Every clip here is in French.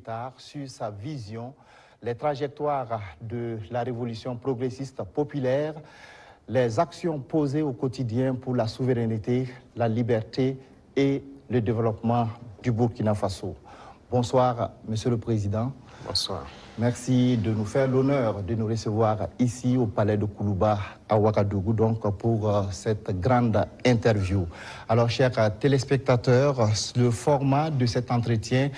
tard sur sa vision, les trajectoires de la révolution progressiste populaire, les actions posées au quotidien pour la souveraineté, la liberté et le développement du Burkina Faso. Bonsoir, Monsieur le Président. Bonsoir. Merci de nous faire l'honneur de nous recevoir ici au Palais de Koulouba à Ouagadougou donc pour cette grande interview. Alors, chers téléspectateurs, le format de cet entretien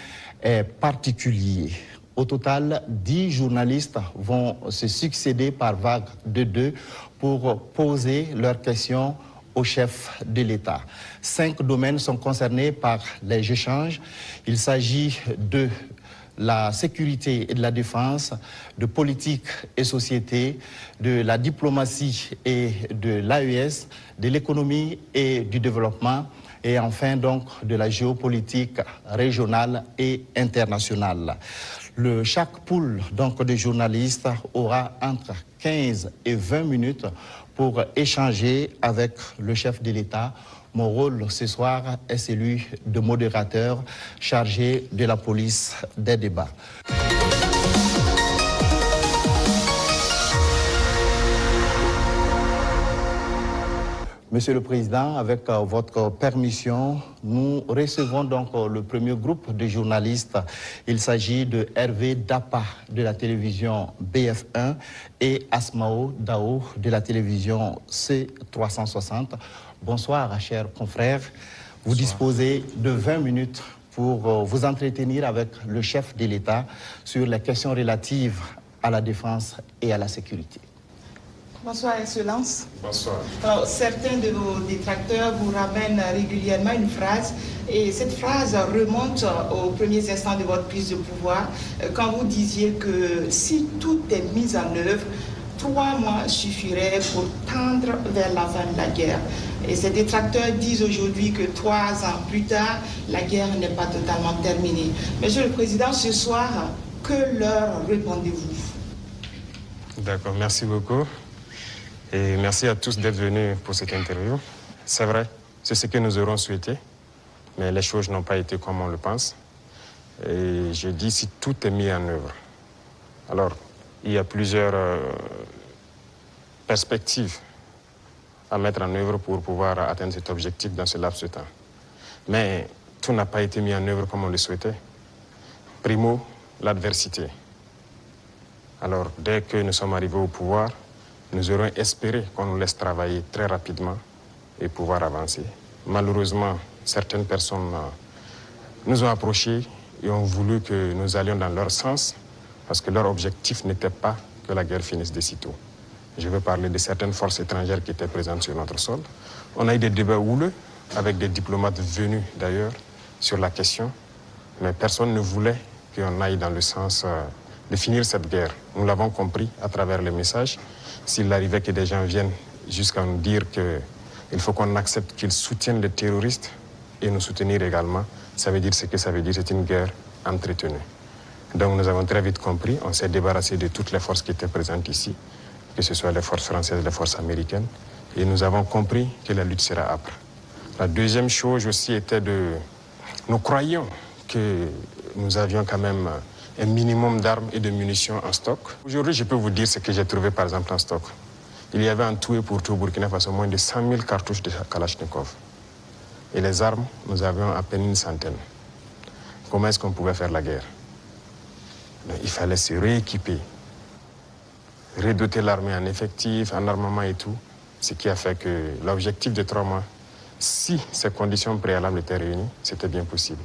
est particulier. Au total, 10 journalistes vont se succéder par vague de 2 pour poser leurs questions au chef de l'État. 5 domaines sont concernés par les échanges. Il s'agit de la sécurité et de la défense, de politique et société, de la diplomatie et de l'AES, de l'économie et du développement, et enfin donc de la géopolitique régionale et internationale. Chaque pool donc de journalistes aura entre 15 et 20 minutes pour échanger avec le chef de l'État. Mon rôle ce soir est celui de modérateur chargé de la police des débats. Monsieur le Président, avec votre permission, nous recevons donc le premier groupe de journalistes. Il s'agit de Hervé Dapa de la télévision BF1 et Asmao Dao de la télévision C360. Bonsoir, chers confrères. Vous disposez de 20 minutes pour vous entretenir avec le chef de l'État sur les questions relatives à la défense et à la sécurité. Bonsoir, Excellence. Bonsoir. Alors, certains de vos détracteurs vous ramènent régulièrement une phrase, et cette phrase remonte aux premiers instants de votre prise de pouvoir, quand vous disiez que si tout est mis en œuvre, 3 mois suffiraient pour tendre vers la fin de la guerre. Et ces détracteurs disent aujourd'hui que 3 ans plus tard, la guerre n'est pas totalement terminée. Monsieur le Président, ce soir, que leur répondez-vous? D'accord, merci beaucoup. Et merci à tous d'être venus pour cette interview. C'est vrai, c'est ce que nous aurons souhaité, mais les choses n'ont pas été comme on le pense. Et je dis si tout est mis en œuvre. Alors, il y a plusieurs perspectives à mettre en œuvre pour pouvoir atteindre cet objectif dans ce laps de temps. Mais tout n'a pas été mis en œuvre comme on le souhaitait. Primo, l'adversité. Alors, dès que nous sommes arrivés au pouvoir, nous aurions espéré qu'on nous laisse travailler très rapidement et pouvoir avancer. Malheureusement, certaines personnes nous ont approchés et ont voulu que nous allions dans leur sens parce que leur objectif n'était pas que la guerre finisse de sitôt. Je veux parler de certaines forces étrangères qui étaient présentes sur notre sol. On a eu des débats houleux avec des diplomates venus d'ailleurs sur la question, mais personne ne voulait qu'on aille dans le sens de finir cette guerre. Nous l'avons compris à travers les messages. S'il arrivait que des gens viennent jusqu'à nous dire qu'il faut qu'on accepte qu'ils soutiennent les terroristes et nous soutenir également, ça veut dire ce que ça veut dire, c'est une guerre entretenue. Donc nous avons très vite compris, on s'est débarrassé de toutes les forces qui étaient présentes ici, que ce soit les forces françaises, les forces américaines, et nous avons compris que la lutte sera âpre. La deuxième chose aussi était nous croyions que nous avions quand même un minimum d'armes et de munitions en stock. Aujourd'hui, je peux vous dire ce que j'ai trouvé par exemple en stock. Il y avait en tout et pour tout au Burkina Faso moins de 100 000 cartouches de Kalachnikov. Et les armes, nous avions à peine une centaine. Comment est-ce qu'on pouvait faire la guerre? Donc, il fallait se rééquiper, redoter l'armée en effectifs, en armement et tout. Ce qui a fait que l'objectif de 3 mois, si ces conditions préalables étaient réunies, c'était bien possible.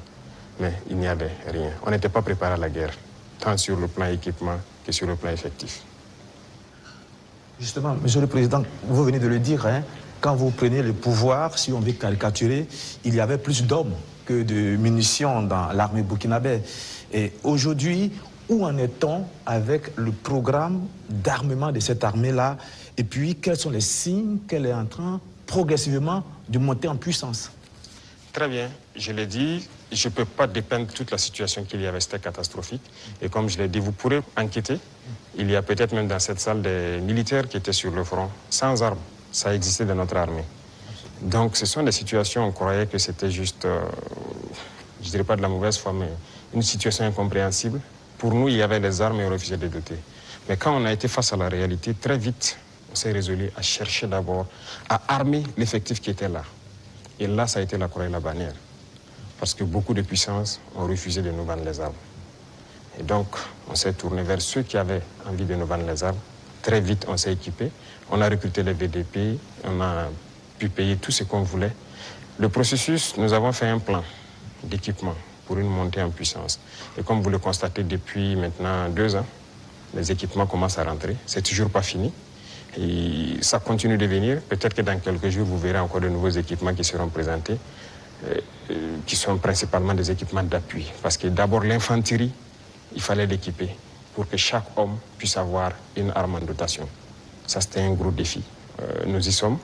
Mais il n'y avait rien. On n'était pas préparé à la guerre, tant sur le plan équipement que sur le plan effectif. Justement, Monsieur le Président, vous venez de le dire, hein, quand vous prenez le pouvoir, si on veut caricaturer, il y avait plus d'hommes que de munitions dans l'armée burkinabé. Et aujourd'hui, où en est-on avec le programme d'armement de cette armée-là? Et puis, quels sont les signes qu'elle est en train progressivement de monter en puissance? Très bien, je l'ai dit, je ne peux pas dépeindre toute la situation qu'il y avait, c'était catastrophique. Et comme je l'ai dit, vous pourrez enquêter. Il y a peut-être même dans cette salle des militaires qui étaient sur le front, sans armes. Ça existait dans notre armée. Donc ce sont des situations, on croyait que c'était juste, je ne dirais pas de la mauvaise foi, mais une situation incompréhensible. Pour nous, il y avait les armes et on refusait de les doter. Mais quand on a été face à la réalité, très vite, on s'est résolu à chercher d'abord à armer l'effectif qui était là. Et là, ça a été la croix et la bannière. Parce que beaucoup de puissances ont refusé de nous vendre les armes. Et donc, on s'est tourné vers ceux qui avaient envie de nous vendre les armes. Très vite, on s'est équipé. On a recruté les VDP, on a pu payer tout ce qu'on voulait. Le processus, nous avons fait un plan d'équipement pour une montée en puissance. Et comme vous le constatez depuis maintenant 2 ans, les équipements commencent à rentrer. C'est toujours pas fini. Et ça continue de venir. Peut-être que dans quelques jours, vous verrez encore de nouveaux équipements qui seront présentés, qui sont principalement des équipements d'appui. Parce que d'abord, l'infanterie, il fallait l'équiper pour que chaque homme puisse avoir une arme en dotation. Ça, c'était un gros défi. Nous y sommes.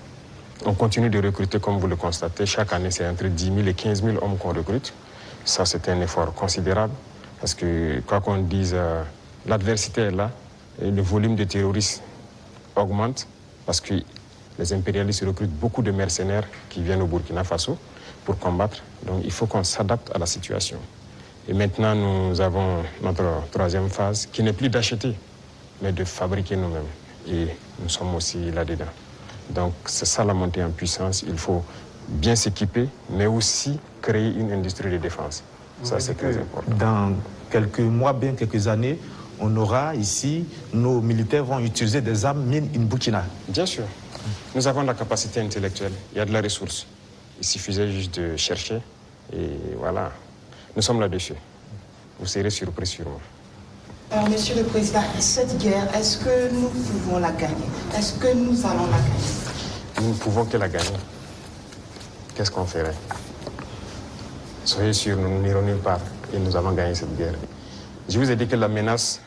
On continue de recruter, comme vous le constatez. Chaque année, c'est entre 10 000 et 15 000 hommes qu'on recrute. Ça, c'est un effort considérable. Parce que, quoi qu'on dise, l'adversité est là. Et le volume de terroristes augmente. Parce que les impérialistes recrutent beaucoup de mercenaires qui viennent au Burkina Faso pour combattre. Donc, il faut qu'on s'adapte à la situation. Et maintenant, nous avons notre 3e phase, qui n'est plus d'acheter, mais de fabriquer nous-mêmes. Et nous sommes aussi là-dedans. Donc, c'est ça la montée en puissance. Il faut bien s'équiper, mais aussi créer une industrie de défense. Ça, c'est très important. Dans quelques mois, bien quelques années, on aura ici, nos militaires vont utiliser des armes made in Burkina. Bien sûr. Nous avons la capacité intellectuelle. Il y a de la ressource. Il suffisait juste de chercher. Et voilà. Nous sommes là-dessus. Vous serez surpris sûrement. Alors, Monsieur le Président, cette guerre, est-ce que nous pouvons la gagner? Est-ce que nous allons la gagner? Nous ne pouvons que la gagner. Qu'est-ce qu'on ferait? Soyez sûrs, nous n'irons nulle part et nous allons gagner cette guerre. Je vous ai dit que la menace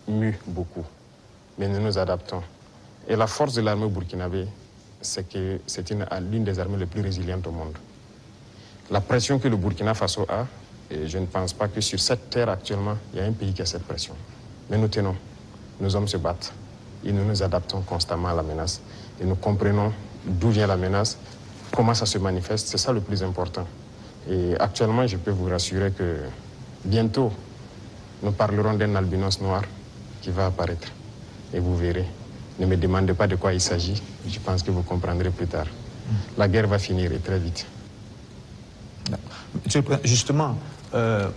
mue beaucoup, mais nous nous adaptons. Et la force de l'armée burkinabé, c'est que c'est l'une des armées les plus résilientes au monde. La pression que le Burkina Faso a, et je ne pense pas que sur cette terre actuellement, il y a un pays qui a cette pression. Mais nous tenons, nos hommes se battent et nous nous adaptons constamment à la menace. Et nous comprenons d'où vient la menace, comment ça se manifeste, c'est ça le plus important. Et actuellement, je peux vous rassurer que bientôt, nous parlerons d'un albinos noir qui va apparaître. Et vous verrez. Ne me demandez pas de quoi il s'agit, je pense que vous comprendrez plus tard. La guerre va finir et très vite. Monsieur le Président, justement,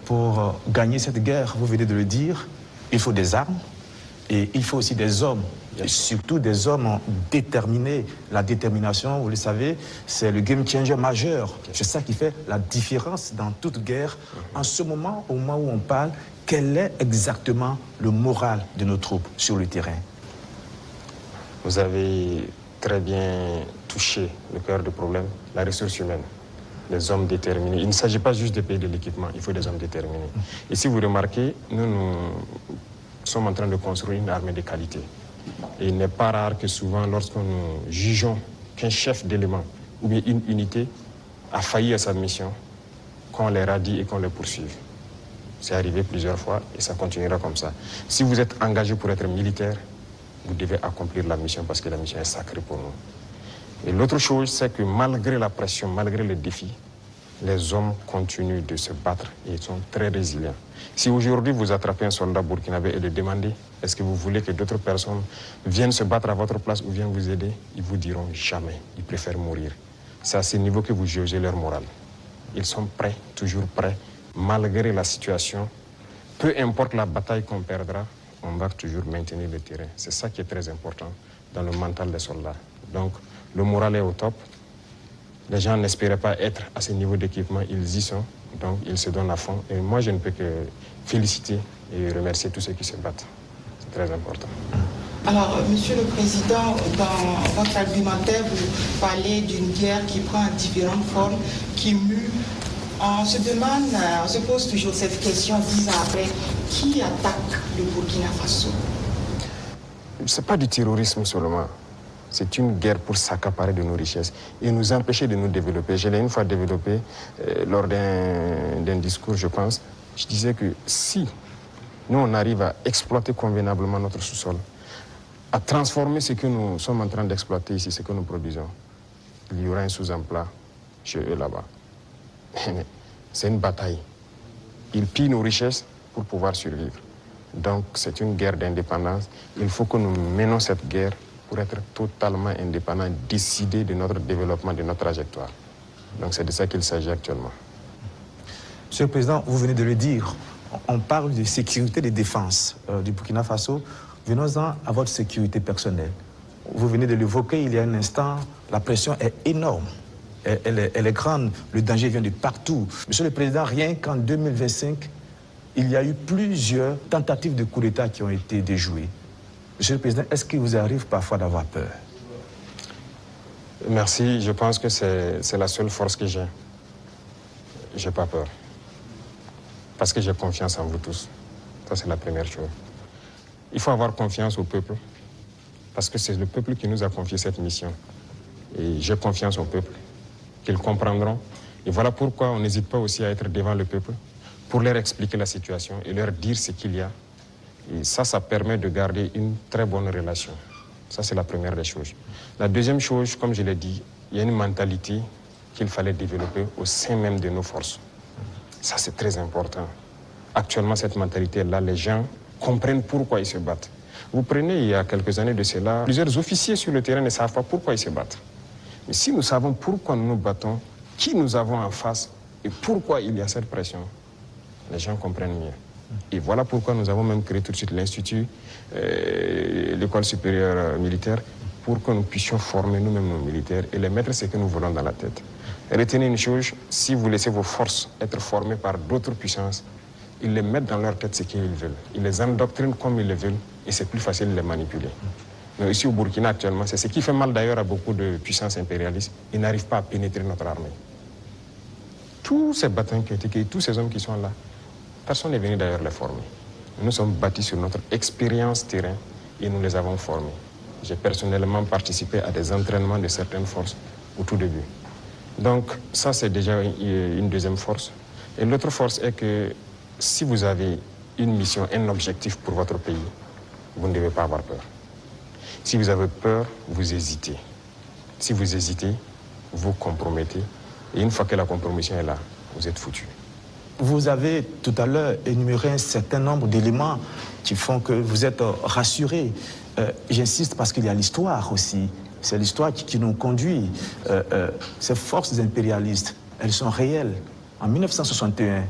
pour gagner cette guerre, vous venez de le dire, il faut des armes et il faut aussi des hommes. Et surtout des hommes déterminés. La détermination, vous le savez, c'est le game changer majeur. C'est ça qui fait la différence dans toute guerre. En ce moment, au moment où on parle, quel est exactement le moral de nos troupes sur le terrain? Vous avez très bien touché le cœur du problème, la ressource humaine. Les hommes déterminés. Il ne s'agit pas juste de payer de l'équipement, il faut des hommes déterminés. Et si vous remarquez, nous sommes en train de construire une armée de qualité. Et il n'est pas rare que souvent, lorsque nous jugeons qu'un chef d'élément ou bien une unité a failli à sa mission, qu'on les radie et qu'on les poursuive. C'est arrivé plusieurs fois et ça continuera comme ça. Si vous êtes engagé pour être militaire, vous devez accomplir la mission parce que la mission est sacrée pour nous. Et l'autre chose, c'est que malgré la pression, malgré les défis, les hommes continuent de se battre et ils sont très résilients. Si aujourd'hui vous attrapez un soldat burkinabé et le demandez, est-ce que vous voulez que d'autres personnes viennent se battre à votre place ou viennent vous aider, ils vous diront jamais, ils préfèrent mourir. C'est à ce niveau que vous jugez leur morale. Ils sont prêts, toujours prêts, malgré la situation. Peu importe la bataille qu'on perdra, on va toujours maintenir le terrain. C'est ça qui est très important dans le mental des soldats. Donc, le moral est au top. Les gens n'espéraient pas être à ce niveau d'équipement, ils y sont. Donc, ils se donnent à fond. Et moi, je ne peux que féliciter et remercier tous ceux qui se battent. C'est très important. Alors, Monsieur le Président, dans votre argumentaire, vous parlez d'une guerre qui prend différentes formes, qui mue. On se demande, on se pose toujours cette question 10 ans après, qui attaque le Burkina Faso? Ce n'est pas du terrorisme seulement. C'est une guerre pour s'accaparer de nos richesses et nous empêcher de nous développer. Je l'ai une fois développé lors d'un discours, je pense. Je disais que si nous, on arrive à exploiter convenablement notre sous-sol, à transformer ce que nous sommes en train d'exploiter ici, ce que nous produisons, il y aura un sous-emploi chez eux là-bas. C'est une bataille. Ils pillent nos richesses pour pouvoir survivre. Donc c'est une guerre d'indépendance. Il faut que nous menons cette guerre pour être totalement indépendants, décider de notre développement, de notre trajectoire. Donc c'est de ça qu'il s'agit actuellement. Monsieur le Président, vous venez de le dire, on parle de sécurité et de défense du Burkina Faso. Venons-en à votre sécurité personnelle. Vous venez de l'évoquer il y a un instant, la pression est énorme, elle est grande, le danger vient de partout. Monsieur le Président, rien qu'en 2025, il y a eu plusieurs tentatives de coup d'État qui ont été déjouées. Monsieur le Président, est-ce qu'il vous arrive parfois d'avoir peur? Merci, je pense que c'est la seule force que j'ai. Je n'ai pas peur. Parce que j'ai confiance en vous tous. Ça, c'est la première chose. Il faut avoir confiance au peuple. Parce que c'est le peuple qui nous a confié cette mission. Et j'ai confiance au peuple, qu'ils comprendront. Et voilà pourquoi on n'hésite pas aussi à être devant le peuple, pour leur expliquer la situation et leur dire ce qu'il y a. Et ça permet de garder une très bonne relation. Ça, c'est la première des choses. La deuxième chose, comme je l'ai dit, il y a une mentalité qu'il fallait développer au sein même de nos forces. Ça, c'est très important. Actuellement, cette mentalité-là, les gens comprennent pourquoi ils se battent. Vous prenez, il y a quelques années de cela, plusieurs officiers sur le terrain ne savent pas pourquoi ils se battent. Mais si nous savons pourquoi nous nous battons, qui nous avons en face et pourquoi il y a cette pression, les gens comprennent mieux. Et voilà pourquoi nous avons même créé tout de suite l'Institut, l'école supérieure militaire, pour que nous puissions former nous-mêmes nos militaires et les mettre ce que nous voulons dans la tête. Retenez une chose, si vous laissez vos forces être formées par d'autres puissances, ils les mettent dans leur tête ce qu'ils veulent. Ils les endoctrinent comme ils le veulent et c'est plus facile de les manipuler. Mais ici au Burkina actuellement, c'est ce qui fait mal d'ailleurs à beaucoup de puissances impérialistes, ils n'arrivent pas à pénétrer notre armée. Tous ces bataillons qui ont été créés, tous ces hommes qui sont là, personne n'est venu d'ailleurs les former. Nous sommes bâtis sur notre expérience terrain et nous les avons formés. J'ai personnellement participé à des entraînements de certaines forces au tout début. Donc ça, c'est déjà une deuxième force. Et l'autre force est que si vous avez une mission, un objectif pour votre pays, vous ne devez pas avoir peur. Si vous avez peur, vous hésitez. Si vous hésitez, vous compromettez. Et une fois que la compromission est là, vous êtes foutu. Vous avez tout à l'heure énuméré un certain nombre d'éléments qui font que vous êtes rassuré. J'insiste parce qu'il y a l'histoire aussi. C'est l'histoire qui nous conduit. Ces forces impérialistes, elles sont réelles. En 1961,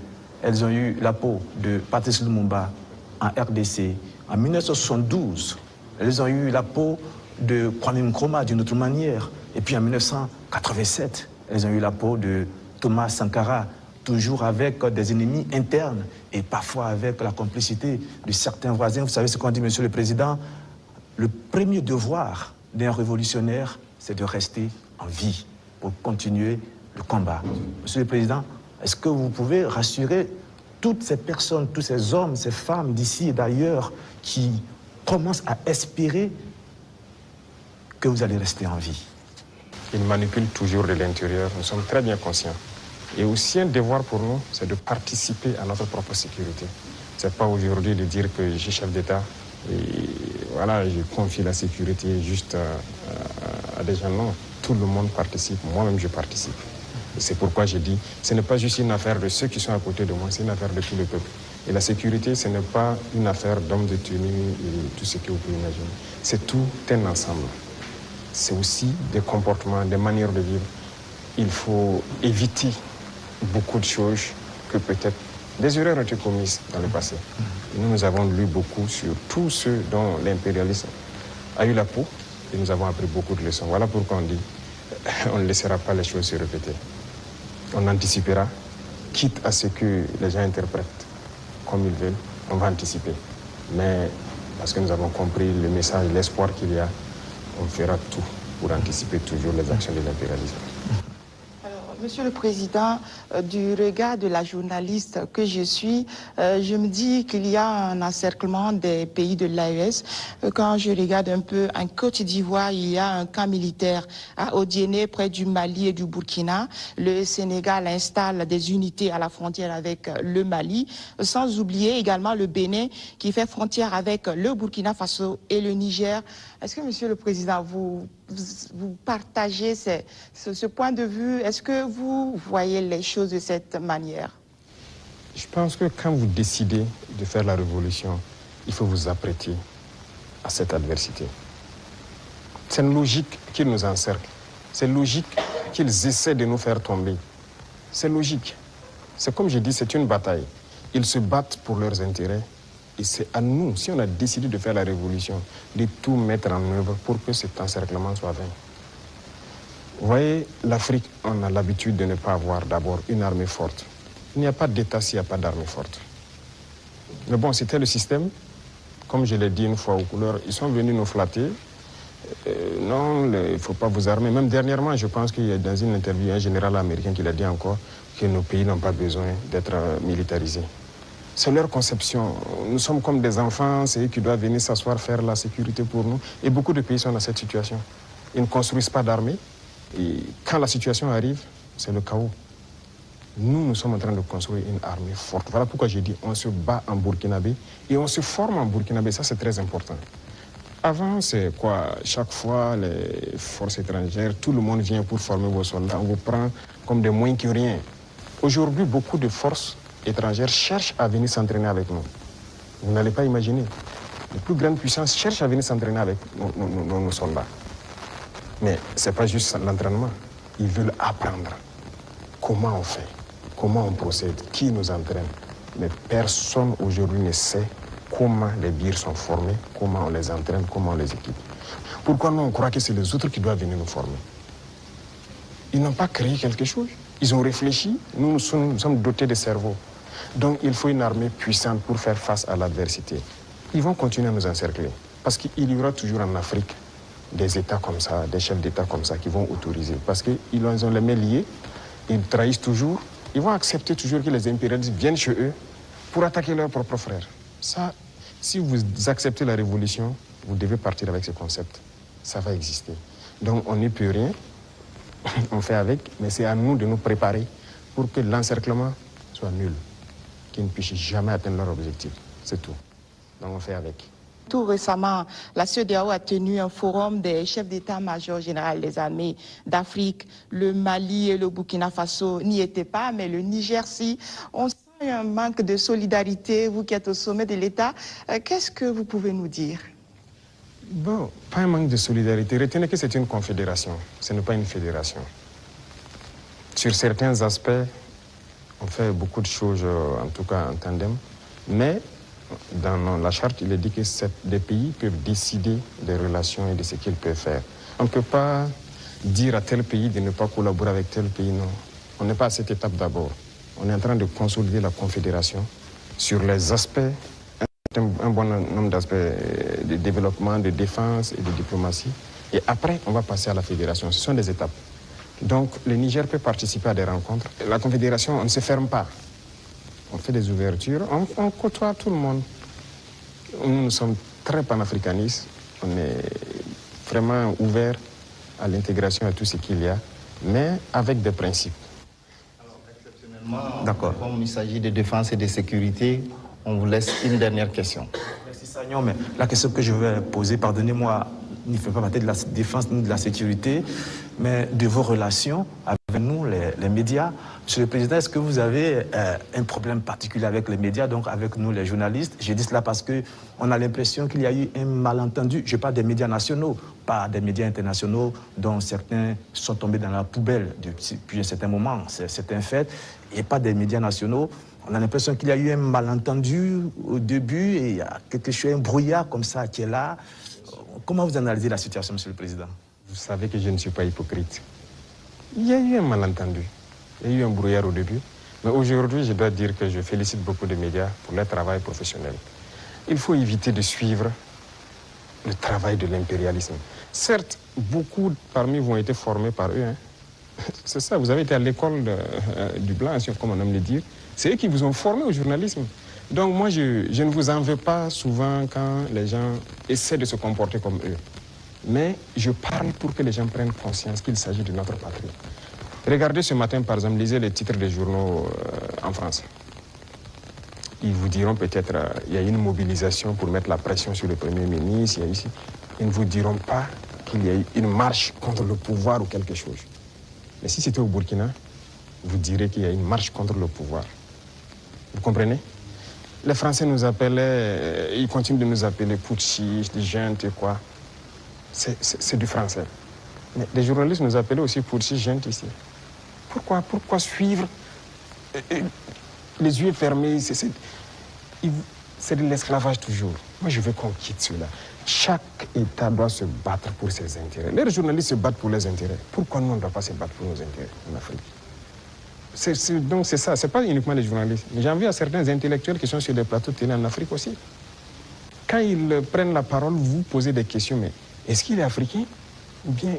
elles ont eu la peau de Patrice Lumumba en RDC. En 1972, elles ont eu la peau de Kwame Nkrumah d'une autre manière. Et puis en 1987, elles ont eu la peau de Thomas Sankara, toujours avec des ennemis internes et parfois avec la complicité de certains voisins. Vous savez ce qu'on dit, Monsieur le Président? Le premier devoir d'un révolutionnaire, c'est de rester en vie pour continuer le combat. Monsieur le Président, est-ce que vous pouvez rassurer toutes ces personnes, tous ces hommes, ces femmes d'ici et d'ailleurs qui commencent à espérer que vous allez rester en vie? Ils manipulent toujours de l'intérieur, nous sommes très bien conscients. Et aussi un devoir pour nous, c'est de participer à notre propre sécurité. Ce n'est pas aujourd'hui de dire que je suis chef d'État et voilà, je confie la sécurité juste à des gens. Non, tout le monde participe, moi-même je participe. C'est pourquoi je dis, ce n'est pas juste une affaire de ceux qui sont à côté de moi, c'est une affaire de tout le peuple. Et la sécurité, ce n'est pas une affaire d'hommes de tenue et tout ce que vous pouvez imaginer. C'est tout un ensemble. C'est aussi des comportements, des manières de vivre. Il faut éviter beaucoup de choses que peut-être des erreurs ont été commises dans le passé. Et nous avons lu beaucoup sur tous ceux dont l'impérialisme a eu la peau et nous avons appris beaucoup de leçons. Voilà pourquoi on dit on ne laissera pas les choses se répéter. On anticipera, quitte à ce que les gens interprètent comme ils veulent, on va anticiper. Mais parce que nous avons compris le message, l'espoir qu'il y a, on fera tout pour anticiper toujours les actions de l'impérialisme. Monsieur le Président, du regard de la journaliste que je suis, je me dis qu'il y a un encerclement des pays de l'AES. Quand je regarde un peu en Côte d'Ivoire, il y a un camp militaire à Odiéné, près du Mali et du Burkina. Le Sénégal installe des unités à la frontière avec le Mali, sans oublier également le Bénin qui fait frontière avec le Burkina Faso et le Niger. Est-ce que, Monsieur le Président, vous partagez ce point de vue? Est-ce que vous voyez les choses de cette manière? Je pense que quand vous décidez de faire la révolution, il faut vous apprêter à cette adversité. C'est une logique qu'ils nous encerclent. C'est logique qu'ils essaient de nous faire tomber. C'est logique. C'est comme je dis, c'est une bataille. Ils se battent pour leurs intérêts. Et c'est à nous, si on a décidé de faire la révolution, de tout mettre en œuvre pour que cet encerclement soit vaincu. Vous voyez, l'Afrique, on a l'habitude de ne pas avoir d'abord une armée forte. Il n'y a pas d'État s'il n'y a pas d'armée forte. Mais bon, c'était le système. Comme je l'ai dit une fois aux couleurs, ils sont venus nous flatter. Non, il ne faut pas vous armer. Même dernièrement, je pense qu'il y a dans une interview un général américain qui l'a dit encore que nos pays n'ont pas besoin d'être militarisés. C'est leur conception. Nous sommes comme des enfants, c'est eux qui doivent venir s'asseoir, faire la sécurité pour nous. Et beaucoup de pays sont dans cette situation. Ils ne construisent pas d'armée. Et quand la situation arrive, c'est le chaos. Nous sommes en train de construire une armée forte. Voilà pourquoi j'ai dit on se bat en Burkinabé et on se forme en Burkinabé. Ça, c'est très important. Avant, c'est quoi? Chaque fois, les forces étrangères, tout le monde vient pour former vos soldats. On vous prend comme des moins que rien. Aujourd'hui, beaucoup de forces étrangères cherchent à venir s'entraîner avec nous. Vous n'allez pas imaginer. Les plus grandes puissances cherchent à venir s'entraîner avec nos soldats. Mais ce n'est pas juste l'entraînement. Ils veulent apprendre comment on fait, comment on procède, qui nous entraîne. Mais personne aujourd'hui ne sait comment les birs sont formés, comment on les entraîne, comment on les équipe. Pourquoi nous, on croit que c'est les autres qui doivent venir nous former? Ils n'ont pas créé quelque chose. Ils ont réfléchi. Nous sommes dotés de cerveau. Donc, il faut une armée puissante pour faire face à l'adversité. Ils vont continuer à nous encercler. Parce qu'il y aura toujours en Afrique des États comme ça, des chefs d'État comme ça qui vont autoriser. Parce qu'ils ont les mains liées, ils trahissent toujours. Ils vont accepter toujours que les impérialistes viennent chez eux pour attaquer leurs propres frères. Ça, si vous acceptez la révolution, vous devez partir avec ce concept. Ça va exister. Donc, on n'y peut rien. On fait avec, mais c'est à nous de nous préparer pour que l'encerclement soit nul, qu'ils ne puissent jamais atteindre leur objectif. C'est tout. Donc on fait avec. Tout récemment, la CEDEAO a tenu un forum des chefs d'état-major général des armées d'Afrique. Le Mali et le Burkina Faso n'y étaient pas, mais le Niger, si. On sent un manque de solidarité, vous qui êtes au sommet de l'État. Qu'est-ce que vous pouvez nous dire? Bon, pas un manque de solidarité. Retenez que c'est une confédération, ce n'est pas une fédération. Sur certains aspects, on fait beaucoup de choses, en tout cas en tandem, mais dans la charte, il est dit que des pays peuvent décider des relations et de ce qu'ils peuvent faire. On ne peut pas dire à tel pays de ne pas collaborer avec tel pays, non. On n'est pas à cette étape d'abord. On est en train de consolider la confédération sur les aspects, un bon nombre d'aspects de développement, de défense et de diplomatie. Et après, on va passer à la fédération. Ce sont des étapes. Donc, le Niger peut participer à des rencontres. La confédération, on ne se ferme pas. On fait des ouvertures, on côtoie tout le monde. Nous sommes très panafricanistes. On est vraiment ouverts à l'intégration, à tout ce qu'il y a, mais avec des principes. Alors, exceptionnellement, d'accord. Comme il s'agit de défense et de sécurité, on vous laisse une dernière question. Merci Sagnon, mais la question que je vais poser, pardonnez-moi, ne fait pas partie de la défense ni de la sécurité, mais de vos relations avec nous, les médias. Monsieur le Président, est-ce que vous avez un problème particulier avec les médias, donc avec nous les journalistes? Je dis cela parce qu'on a l'impression qu'il y a eu un malentendu. Je parle des médias nationaux, pas des médias internationaux dont certains sont tombés dans la poubelle depuis un certain moment. C'est un fait. Et pas des médias nationaux. On a l'impression qu'il y a eu un malentendu au début et il y a quelque chose, un brouillard comme ça qui est là. Comment vous analysez la situation, Monsieur le Président? Vous savez que je ne suis pas hypocrite. Il y a eu un malentendu. Il y a eu un brouillard au début. Mais aujourd'hui, je dois dire que je félicite beaucoup de médias pour leur travail professionnel. Il faut éviter de suivre le travail de l'impérialisme. Certes, beaucoup parmi vous ont été formés par eux. Hein. C'est ça, vous avez été à l'école du blanc, comme on aime le dire. C'est eux qui vous ont formé au journalisme. Donc moi, je ne vous en veux pas souvent quand les gens essaient de se comporter comme eux. Mais je parle pour que les gens prennent conscience qu'il s'agit de notre patrie. Regardez ce matin, par exemple, lisez les titres des journaux en France. Ils vous diront peut-être qu'il y a une mobilisation pour mettre la pression sur le Premier ministre. Il y a ici. Ils ne vous diront pas qu'il y a eu une marche contre le pouvoir ou quelque chose. Mais si c'était au Burkina, vous direz qu'il y a une marche contre le pouvoir. Vous comprenez? Les Français nous appelaient, ils continuent de nous appeler putschistes, juntes et quoi. C'est du français. Mais les journalistes nous appelaient aussi putschistes, juntes ici. Pourquoi suivre les yeux fermés? C'est de l'esclavage toujours. Moi, je veux qu'on quitte cela. Chaque État doit se battre pour ses intérêts. Les journalistes se battent pour leurs intérêts. Pourquoi nous, on ne doit pas se battre pour nos intérêts en Afrique? Donc c'est ça, c'est pas uniquement les journalistes. Mais j'en veux à certains intellectuels qui sont sur des plateaux de télé en Afrique aussi. Quand ils prennent la parole, vous posez des questions, mais est-ce qu'il est africain? Ou bien,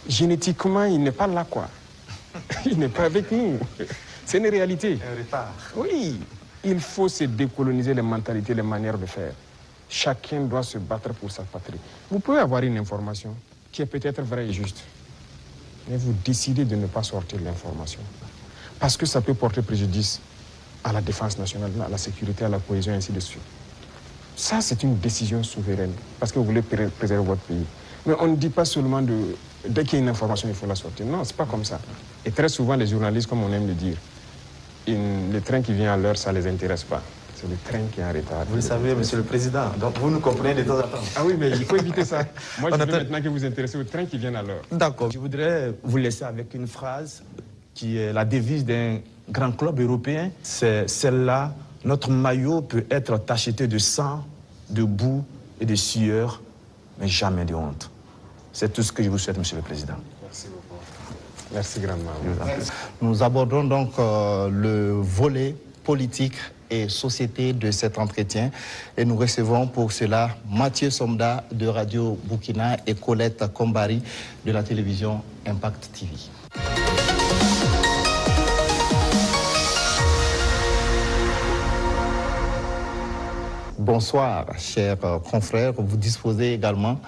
génétiquement, il n'est pas là, quoi. Il n'est pas avec nous. C'est une réalité. Un retard. Oui, il faut se décoloniser les mentalités, les manières de faire. Chacun doit se battre pour sa patrie. Vous pouvez avoir une information qui est peut-être vraie et juste, mais vous décidez de ne pas sortir l'information. Parce que ça peut porter préjudice à la défense nationale, à la sécurité, à la cohésion, et ainsi de suite. Ça, c'est une décision souveraine, parce que vous voulez préserver votre pays. Mais on ne dit pas seulement dès qu'il y a une information, il faut la sortir. Non, c'est pas comme ça. Et très souvent, les journalistes, comme on aime le dire, le train qui vient à l'heure, ça ne les intéresse pas. C'est le train qui est en retard. Vous le savez, Monsieur le Président, donc vous nous comprenez de temps en temps. Ah oui, mais il faut éviter ça. Moi, je veux maintenant que vous intéressez au train qui vient à l'heure. D'accord. Je voudrais vous laisser avec une phrase qui est la devise d'un grand club européen. C'est celle-là: notre maillot peut être tacheté de sang, de boue et de sueur, mais jamais de honte. C'est tout ce que je vous souhaite, Monsieur le Président. Merci beaucoup. Merci grandement. Nous abordons donc le volet politique et société de cet entretien et nous recevons pour cela Mathieu Somda de Radio Burkina et Colette Kombari de la télévision Impact TV. Bonsoir, chers confrères. Vous disposez également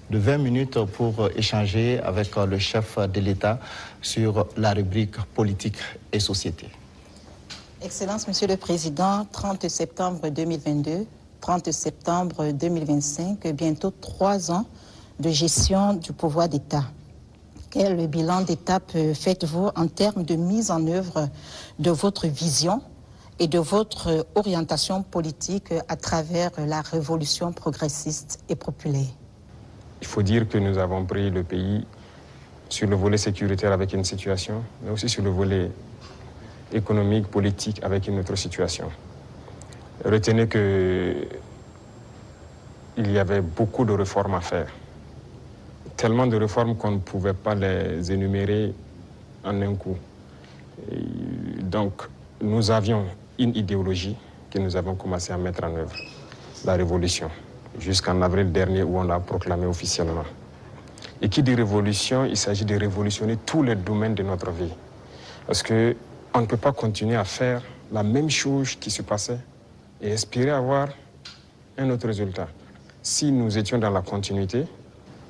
de 20 minutes pour échanger avec le chef de l'État sur la rubrique politique et société. Excellence, Monsieur le Président, 30 septembre 2022, 30 septembre 2025, bientôt 3 ans de gestion du pouvoir d'État. Quel bilan d'étape faites-vous en termes de mise en œuvre de votre vision et de votre orientation politique à travers la révolution progressiste et populaire? Il faut dire que nous avons pris le pays sur le volet sécuritaire avec une situation, mais aussi sur le volet économique, politique avec une autre situation. Retenez qu'il y avait beaucoup de réformes à faire. Tellement de réformes qu'on ne pouvait pas les énumérer en un coup. Et donc, nous avions une idéologie que nous avons commencé à mettre en œuvre, la révolution, jusqu'en avril dernier où on l'a proclamée officiellement. Et qui dit révolution, il s'agit de révolutionner tous les domaines de notre vie. Parce qu'on ne peut pas continuer à faire la même chose qui se passait et espérer avoir un autre résultat. Si nous étions dans la continuité,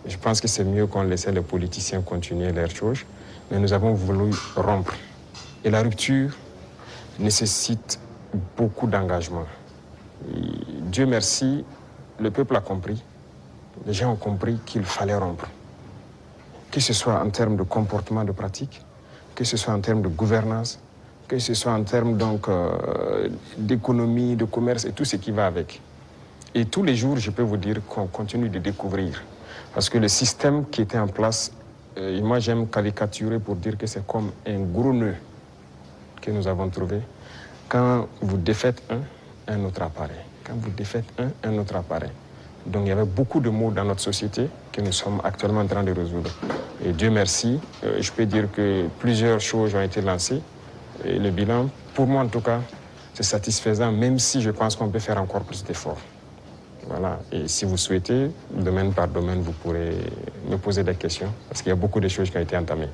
je pense que c'est mieux qu'on laissait les politiciens continuer leurs choses, mais nous avons voulu rompre. Et la rupture nécessite beaucoup d'engagement. Dieu merci, le peuple a compris, les gens ont compris qu'il fallait rompre. Que ce soit en termes de comportement, de pratique, que ce soit en termes de gouvernance, que ce soit en termes d'économie, de commerce et tout ce qui va avec. Et tous les jours, je peux vous dire qu'on continue de découvrir. Parce que le système qui était en place, moi j'aime caricaturer pour dire que c'est comme un gros nœud que nous avons trouvé. Quand vous défaites un autre apparaît. Quand vous défaites un autre apparaît. Donc il y avait beaucoup de maux dans notre société que nous sommes actuellement en train de résoudre. Et Dieu merci, je peux dire que plusieurs choses ont été lancées. Et le bilan, pour moi en tout cas, c'est satisfaisant, même si je pense qu'on peut faire encore plus d'efforts. Voilà. Et si vous souhaitez, domaine par domaine, vous pourrez me poser des questions, parce qu'il y a beaucoup de choses qui ont été entamées.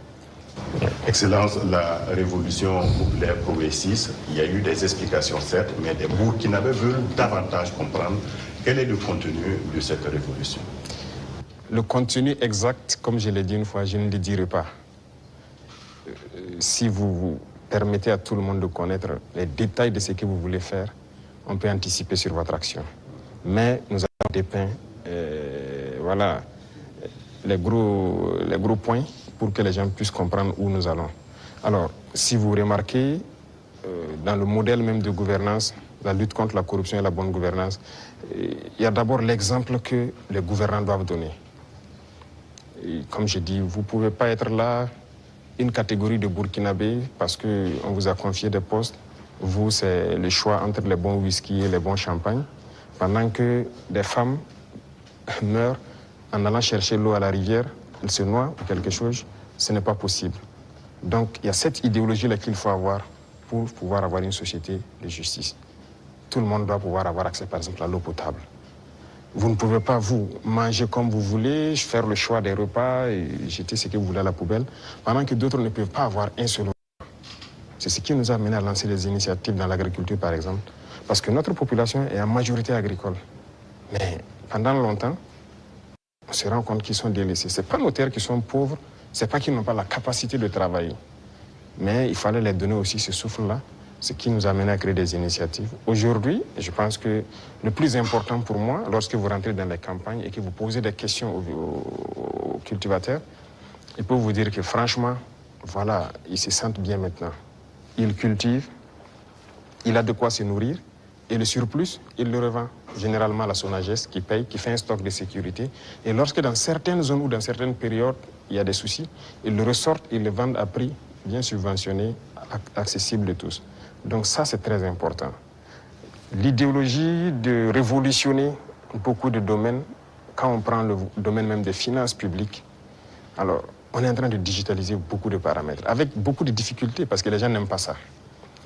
Excellence, la révolution populaire progressiste, il y a eu des explications certes, mais des Burkinabés veulent davantage comprendre quel est le contenu de cette révolution. Le contenu exact, comme je l'ai dit une fois, je ne le dirai pas. Si vous permettez à tout le monde de connaître les détails de ce que vous voulez faire, on peut anticiper sur votre action. Mais nous avons dépeint voilà, les gros points pour que les gens puissent comprendre où nous allons. Alors, si vous remarquez, dans le modèle même de gouvernance, la lutte contre la corruption et la bonne gouvernance, il y a d'abord l'exemple que les gouvernants doivent donner. Et comme je dis, vous ne pouvez pas être là, une catégorie de Burkinabés, parce qu'on vous a confié des postes. Vous, c'est le choix entre les bons whisky et les bons champagnes, pendant que des femmes meurent en allant chercher l'eau à la rivière, elles se noient ou quelque chose, ce n'est pas possible. Donc il y a cette idéologie-là qu'il faut avoir pour pouvoir avoir une société de justice. Tout le monde doit pouvoir avoir accès, par exemple, à l'eau potable. Vous ne pouvez pas, vous, manger comme vous voulez, faire le choix des repas et jeter ce que vous voulez à la poubelle, pendant que d'autres ne peuvent pas avoir un seul repas. C'est ce qui nous a amené à lancer des initiatives dans l'agriculture, par exemple, parce que notre population est en majorité agricole. Mais pendant longtemps, on se rend compte qu'ils sont délaissés. Ce n'est pas nos terres qui sont pauvres, ce n'est pas qu'ils n'ont pas la capacité de travailler. Mais il fallait les donner aussi ce souffle-là, ce qui nous a amené à créer des initiatives. Aujourd'hui, je pense que le plus important pour moi, lorsque vous rentrez dans les campagnes et que vous posez des questions aux cultivateurs, ils peuvent vous dire que franchement, voilà, ils se sentent bien maintenant. Ils cultivent, il a de quoi se nourrir, et le surplus, il le revend généralement à la Sonagest qui paye, qui fait un stock de sécurité. Et lorsque dans certaines zones ou dans certaines périodes, il y a des soucis, ils le ressortent, ils le vendent à prix bien subventionné, accessible de tous. Donc ça, c'est très important. L'idéologie de révolutionner beaucoup de domaines, quand on prend le domaine même des finances publiques, alors on est en train de digitaliser beaucoup de paramètres, avec beaucoup de difficultés, parce que les gens n'aiment pas ça.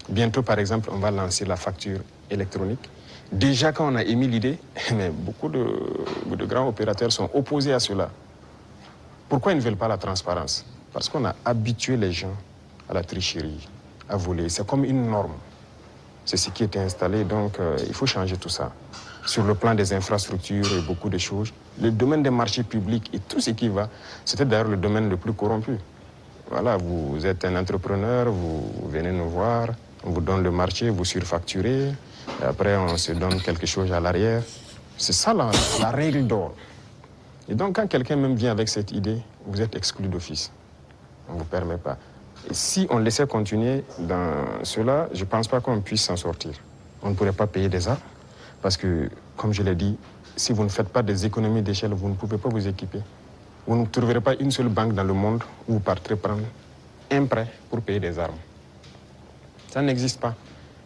Bientôt, par exemple, on va lancer la facture électronique. Déjà, quand on a émis l'idée, mais beaucoup de grands opérateurs sont opposés à cela. Pourquoi ils ne veulent pas la transparence? Parce qu'on a habitué les gens à la tricherie, à voler. C'est comme une norme. C'est ce qui était installé, donc il faut changer tout ça. Sur le plan des infrastructures et beaucoup de choses, le domaine des marchés publics et tout ce qui va, c'était d'ailleurs le domaine le plus corrompu. Voilà, vous êtes un entrepreneur, vous venez nous voir, on vous donne le marché, vous surfacturez, et après on se donne quelque chose à l'arrière. C'est ça la règle d'or. Et donc quand quelqu'un même vient avec cette idée, vous êtes exclu d'office. On ne vous permet pas. Et si on laissait continuer dans cela, je ne pense pas qu'on puisse s'en sortir. On ne pourrait pas payer des armes, parce que, comme je l'ai dit, si vous ne faites pas des économies d'échelle, vous ne pouvez pas vous équiper. Vous ne trouverez pas une seule banque dans le monde où vous partirez prendre un prêt pour payer des armes. Ça n'existe pas.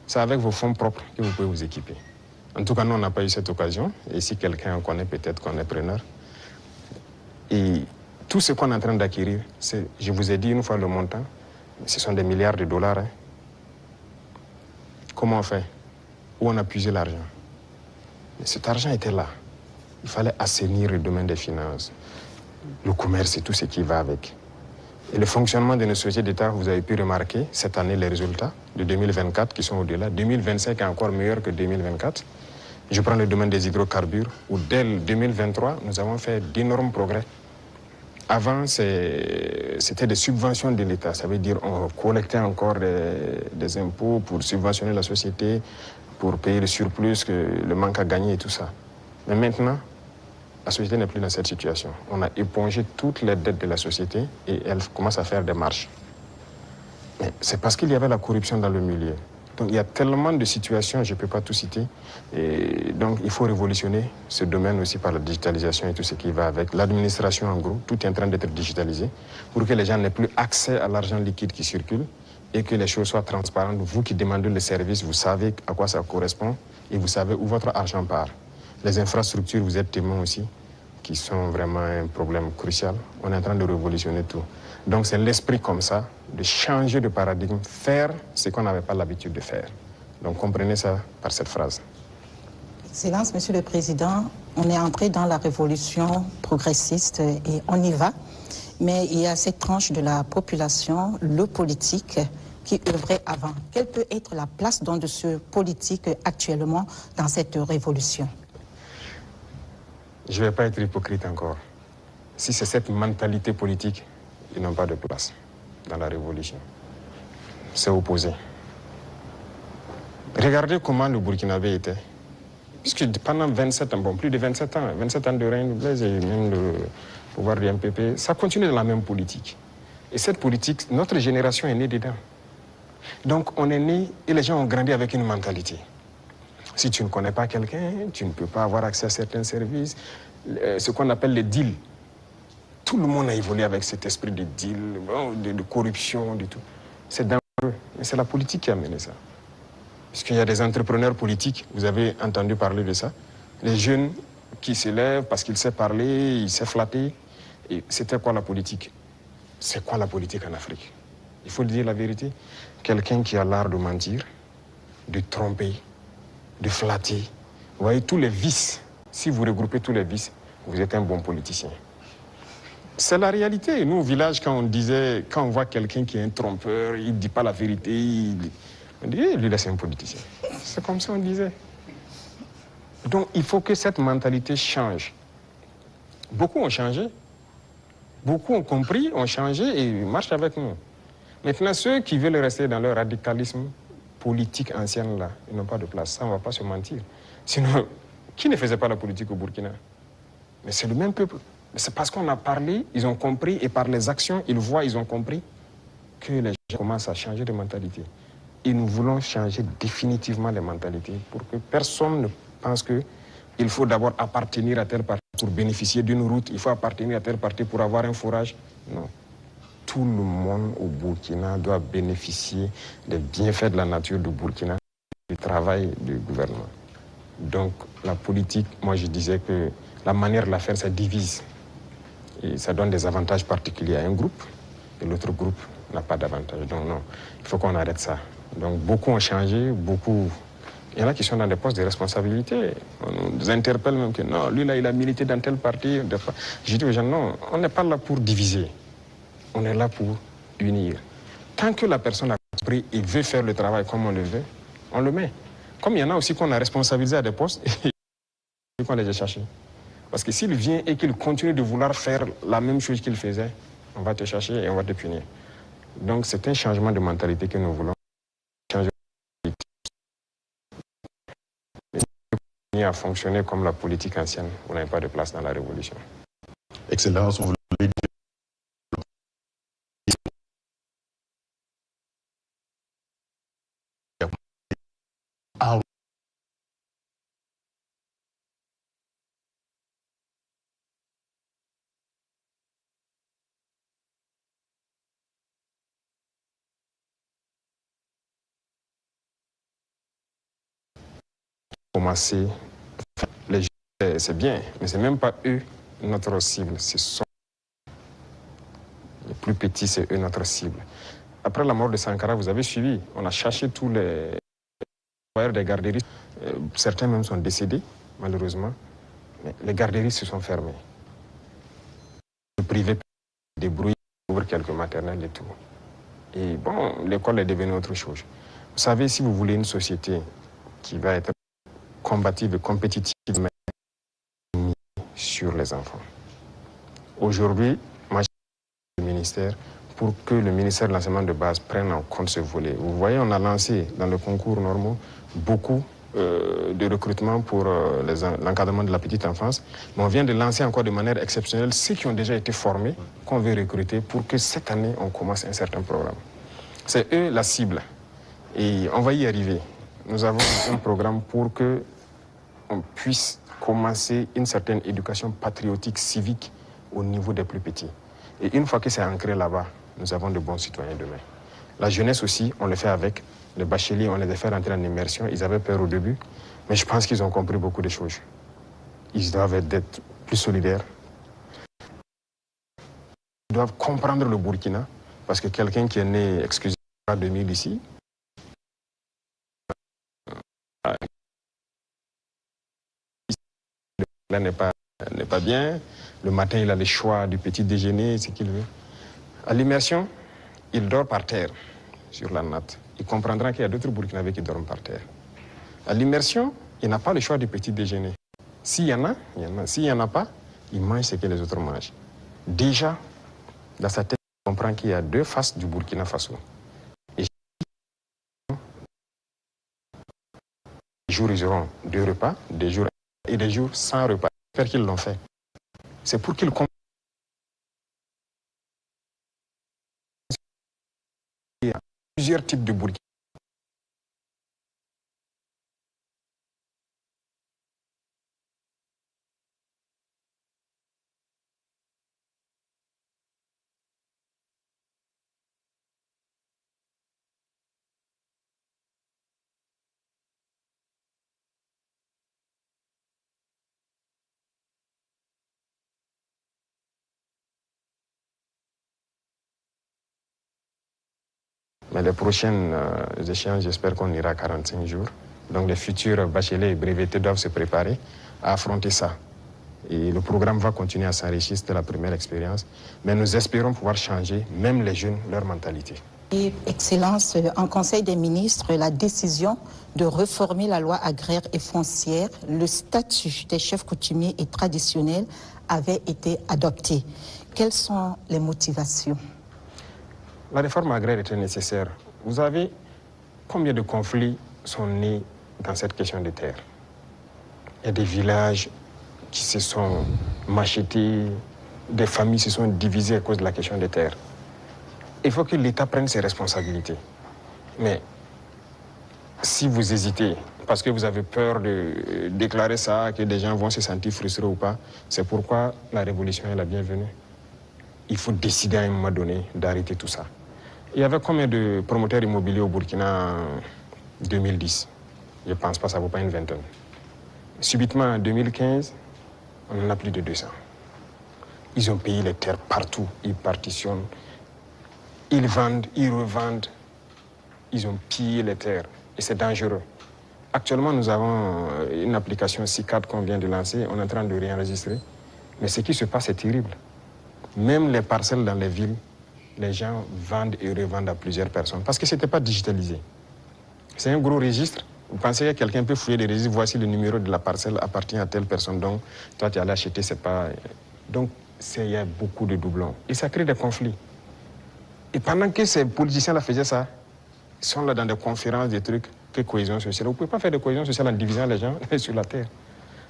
C'est avec vos fonds propres que vous pouvez vous équiper. En tout cas, nous, on n'a pas eu cette occasion. Et si quelqu'un en connaît, peut-être qu'on est preneur. Et tout ce qu'on est en train d'acquérir, c'est, je vous ai dit une fois le montant, ce sont des milliards de dollars. Hein. Comment on fait? Où on a puisé l'argent? Mais cet argent était là. Il fallait assainir le domaine des finances, le commerce et tout ce qui va avec. Et le fonctionnement de nos sociétés d'État, vous avez pu remarquer cette année les résultats de 2024 qui sont au-delà. 2025 est encore meilleur que 2024. Je prends le domaine des hydrocarbures où dès 2023, nous avons fait d'énormes progrès. Avant, c'était des subventions de l'État. Ça veut dire qu'on collectait encore des impôts pour subventionner la société, pour payer le surplus, le manque à gagner et tout ça. Mais maintenant, la société n'est plus dans cette situation. On a épongé toutes les dettes de la société et elle commence à faire des marches. Mais c'est parce qu'il y avait la corruption dans le milieu. Donc il y a tellement de situations, je ne peux pas tout citer. Et donc il faut révolutionner ce domaine aussi par la digitalisation et tout ce qui va avec. L'administration en gros, tout est en train d'être digitalisé pour que les gens n'aient plus accès à l'argent liquide qui circule et que les choses soient transparentes. Vous qui demandez le service, vous savez à quoi ça correspond et vous savez où votre argent part. Les infrastructures, vous êtes témoins aussi, qui sont vraiment un problème crucial. On est en train de révolutionner tout. Donc c'est l'esprit comme ça, de changer de paradigme, faire ce qu'on n'avait pas l'habitude de faire. Donc comprenez ça par cette phrase. Excellence, Monsieur le Président, on est entré dans la révolution progressiste et on y va. Mais il y a cette tranche de la population, le politique, qui œuvrait avant. Quelle peut être la place donc de ce politique actuellement dans cette révolution? Je ne vais pas être hypocrite encore. Si c'est cette mentalité politique, ils n'ont pas de place dans la révolution. C'est opposé. Regardez comment le Burkinabé était. Puisque pendant 27 ans, bon, plus de 27 ans de règne de Blaise et même le pouvoir du MPP, ça continue dans la même politique. Et cette politique, notre génération est née dedans. Donc on est né et les gens ont grandi avec une mentalité. Si tu ne connais pas quelqu'un, tu ne peux pas avoir accès à certains services. Ce qu'on appelle les deals. Tout le monde a évolué avec cet esprit de deal, de corruption, du tout. C'est dangereux, mais c'est la politique qui a mené ça. Parce qu'il y a des entrepreneurs politiques, vous avez entendu parler de ça. Les jeunes qui s'élèvent parce qu'ils savent parler, ils savent flatter. Et c'était quoi la politique? C'est quoi la politique en Afrique? Il faut dire la vérité. Quelqu'un qui a l'art de mentir, de tromper, de flatter. Vous voyez, tous les vices, si vous regroupez tous les vices, vous êtes un bon politicien. C'est la réalité. Nous, au village, quand on voit quelqu'un qui est un trompeur, il ne dit pas la vérité, on dit, lui, là, c'est un politicien. C'est comme ça on disait. Donc, il faut que cette mentalité change. Beaucoup ont changé. Beaucoup ont compris, ont changé et marchent avec nous. Maintenant, ceux qui veulent rester dans leur radicalisme politique ancienne, là, ils n'ont pas de place. Ça, on ne va pas se mentir. Sinon, qui ne faisait pas la politique au Burkina? Mais c'est le même peuple. C'est parce qu'on a parlé, ils ont compris, et par les actions, ils voient, ils ont compris que les gens commencent à changer de mentalité. Et nous voulons changer définitivement les mentalités pour que personne ne pense qu'il faut d'abord appartenir à tel parti pour bénéficier d'une route, il faut appartenir à tel parti pour avoir un fourrage. Non. Tout le monde au Burkina doit bénéficier des bienfaits de la nature du Burkina, du travail du gouvernement. Donc la politique, moi je disais que la manière de la faire, ça divise. Et ça donne des avantages particuliers à un groupe, et l'autre groupe n'a pas d'avantage. Donc non, il faut qu'on arrête ça. Donc beaucoup ont changé, beaucoup... Il y en a qui sont dans des postes de responsabilité. On nous interpelle même que non, lui là, il a milité dans tel parti. Je dis aux gens, non, on n'est pas là pour diviser. On est là pour unir. Tant que la personne a compris et veut faire le travail comme on le veut, on le met. Comme il y en a aussi qu'on a responsabilisé à des postes, et qu'on les a cherchés. Parce que s'il vient et qu'il continue de vouloir faire la même chose qu'il faisait, on va te chercher et on va te punir. Donc c'est un changement de mentalité que nous voulons. Changer à fonctionner comme la politique ancienne. Vous n'avez pas de place dans la révolution. Excellence, vous voulez dire... Commencer, les jeunes, c'est bien, mais ce n'est même pas eux notre cible, ce sont les plus petits, c'est eux notre cible. Après la mort de Sankara, vous avez suivi, on a cherché tous les travailleurs des garderies. Certains même sont décédés, malheureusement, mais les garderies se sont fermées. Le privé débrouille, ouvre quelques maternelles et tout. Et bon, l'école est devenue autre chose. Vous savez, si vous voulez une société qui va être combative et compétitive, mais sur les enfants. Aujourd'hui, moi, je suis le ministère pour que le ministère de l'enseignement de base prenne en compte ce volet. Vous voyez, on a lancé dans le concours normaux beaucoup de recrutement pour l'encadrement de la petite enfance, mais on vient de lancer encore de manière exceptionnelle ceux qui ont déjà été formés, qu'on veut recruter pour que cette année, on commence un certain programme. C'est eux la cible et on va y arriver. Nous avons un programme pour que on puisse commencer une certaine éducation patriotique, civique au niveau des plus petits. Et une fois que c'est ancré là-bas, nous avons de bons citoyens demain. La jeunesse aussi, on le fait avec. Les bacheliers, on les a fait rentrer en immersion. Ils avaient peur au début, mais je pense qu'ils ont compris beaucoup de choses. Ils doivent être plus solidaires. Ils doivent comprendre le Burkina, parce que quelqu'un qui est né, excusez-moi, 2000 ici, là n'est pas bien. Le matin, il a le choix du petit déjeuner, ce qu'il veut. À l'immersion, il dort par terre, sur la natte. Il comprendra qu'il y a d'autres Burkinabés qui dorment par terre. À l'immersion, il n'a pas le choix du petit déjeuner. S'il y en a, il y en a. S'il n'y en a pas, il mange ce que les autres mangent. Déjà, dans sa tête, il comprend qu'il y a deux faces du Burkina Faso. Et des jours, ils auront 2 repas, des jours et des jours sans repas. J'espère qu'ils l'ont fait. C'est pour qu'ils comprennent. Il y a plusieurs types de Burkina. Mais les prochaines échéances, j'espère qu'on ira à 45 jours. Donc les futurs bacheliers et brevetés doivent se préparer à affronter ça. Et le programme va continuer à s'enrichir, c'était la première expérience. Mais nous espérons pouvoir changer, même les jeunes, leur mentalité. Et, Excellence, en Conseil des ministres, la décision de réformer la loi agraire et foncière, le statut des chefs coutumiers et traditionnels avait été adopté. Quelles sont les motivations? La réforme agraire était nécessaire. Vous savez combien de conflits sont nés dans cette question de terre? Il y a des villages qui se sont machetés, des familles se sont divisées à cause de la question des terres. Il faut que l'État prenne ses responsabilités. Mais si vous hésitez, parce que vous avez peur de déclarer ça, que des gens vont se sentir frustrés ou pas, c'est pourquoi la révolution est la bienvenue. Il faut décider à un moment donné d'arrêter tout ça. Il y avait combien de promoteurs immobiliers au Burkina en 2010? Je ne pense pas, ça ne vaut pas une vingtaine. Subitement, en 2015, on en a plus de 200. Ils ont payé les terres partout, ils partitionnent, ils vendent, ils revendent, ils ont pillé les terres et c'est dangereux. Actuellement, nous avons une application CICAD qu'on vient de lancer, on est en train de réenregistrer, mais ce qui se passe est terrible. Même les parcelles dans les villes, les gens vendent et revendent à plusieurs personnes parce que ce n'était pas digitalisé. C'est un gros registre. Vous pensez que quelqu'un peut fouiller des registres, voici le numéro de la parcelle appartient à telle personne, donc toi tu es allé acheter, c'est pas... Donc il y a beaucoup de doublons et ça crée des conflits. Et pendant que ces politiciens-là faisaient ça, ils sont là dans des conférences, des trucs, que cohésion sociale. Vous ne pouvez pas faire de cohésion sociale en divisant les gens sur la terre.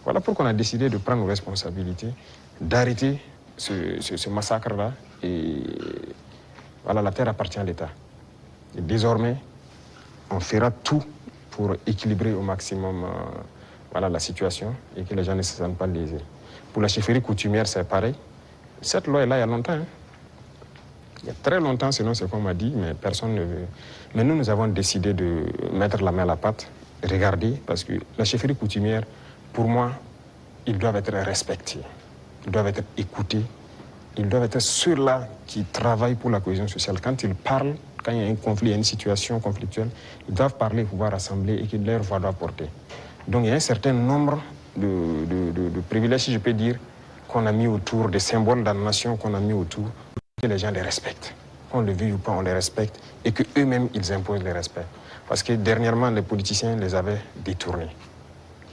Voilà pourquoi on a décidé de prendre nos responsabilités, d'arrêter ce massacre-là et... Voilà, la terre appartient à l'État. Et désormais, on fera tout pour équilibrer au maximum la situation et que les gens ne se sentent pas lésés. Pour la chefferie coutumière, c'est pareil. Cette loi est là il y a longtemps. Hein. Il y a très longtemps, selon ce qu'on m'a dit, mais personne ne veut. Mais nous avons décidé de mettre la main à la pâte, regarder, parce que la chefferie coutumière, pour moi, ils doivent être respectés, ils doivent être écoutés. Ils doivent être ceux-là qui travaillent pour la cohésion sociale. Quand ils parlent, quand il y a un conflit, il y a une situation conflictuelle, ils doivent parler, pouvoir rassembler et que leur voix doit porter. Donc il y a un certain nombre de privilèges, si je peux dire, qu'on a mis autour, des symboles de la nation qu'on a mis autour, que les gens les respectent. Qu'on le veuille ou pas, on les respecte et qu'eux-mêmes, ils imposent le respect. Parce que dernièrement, les politiciens les avaient détournés.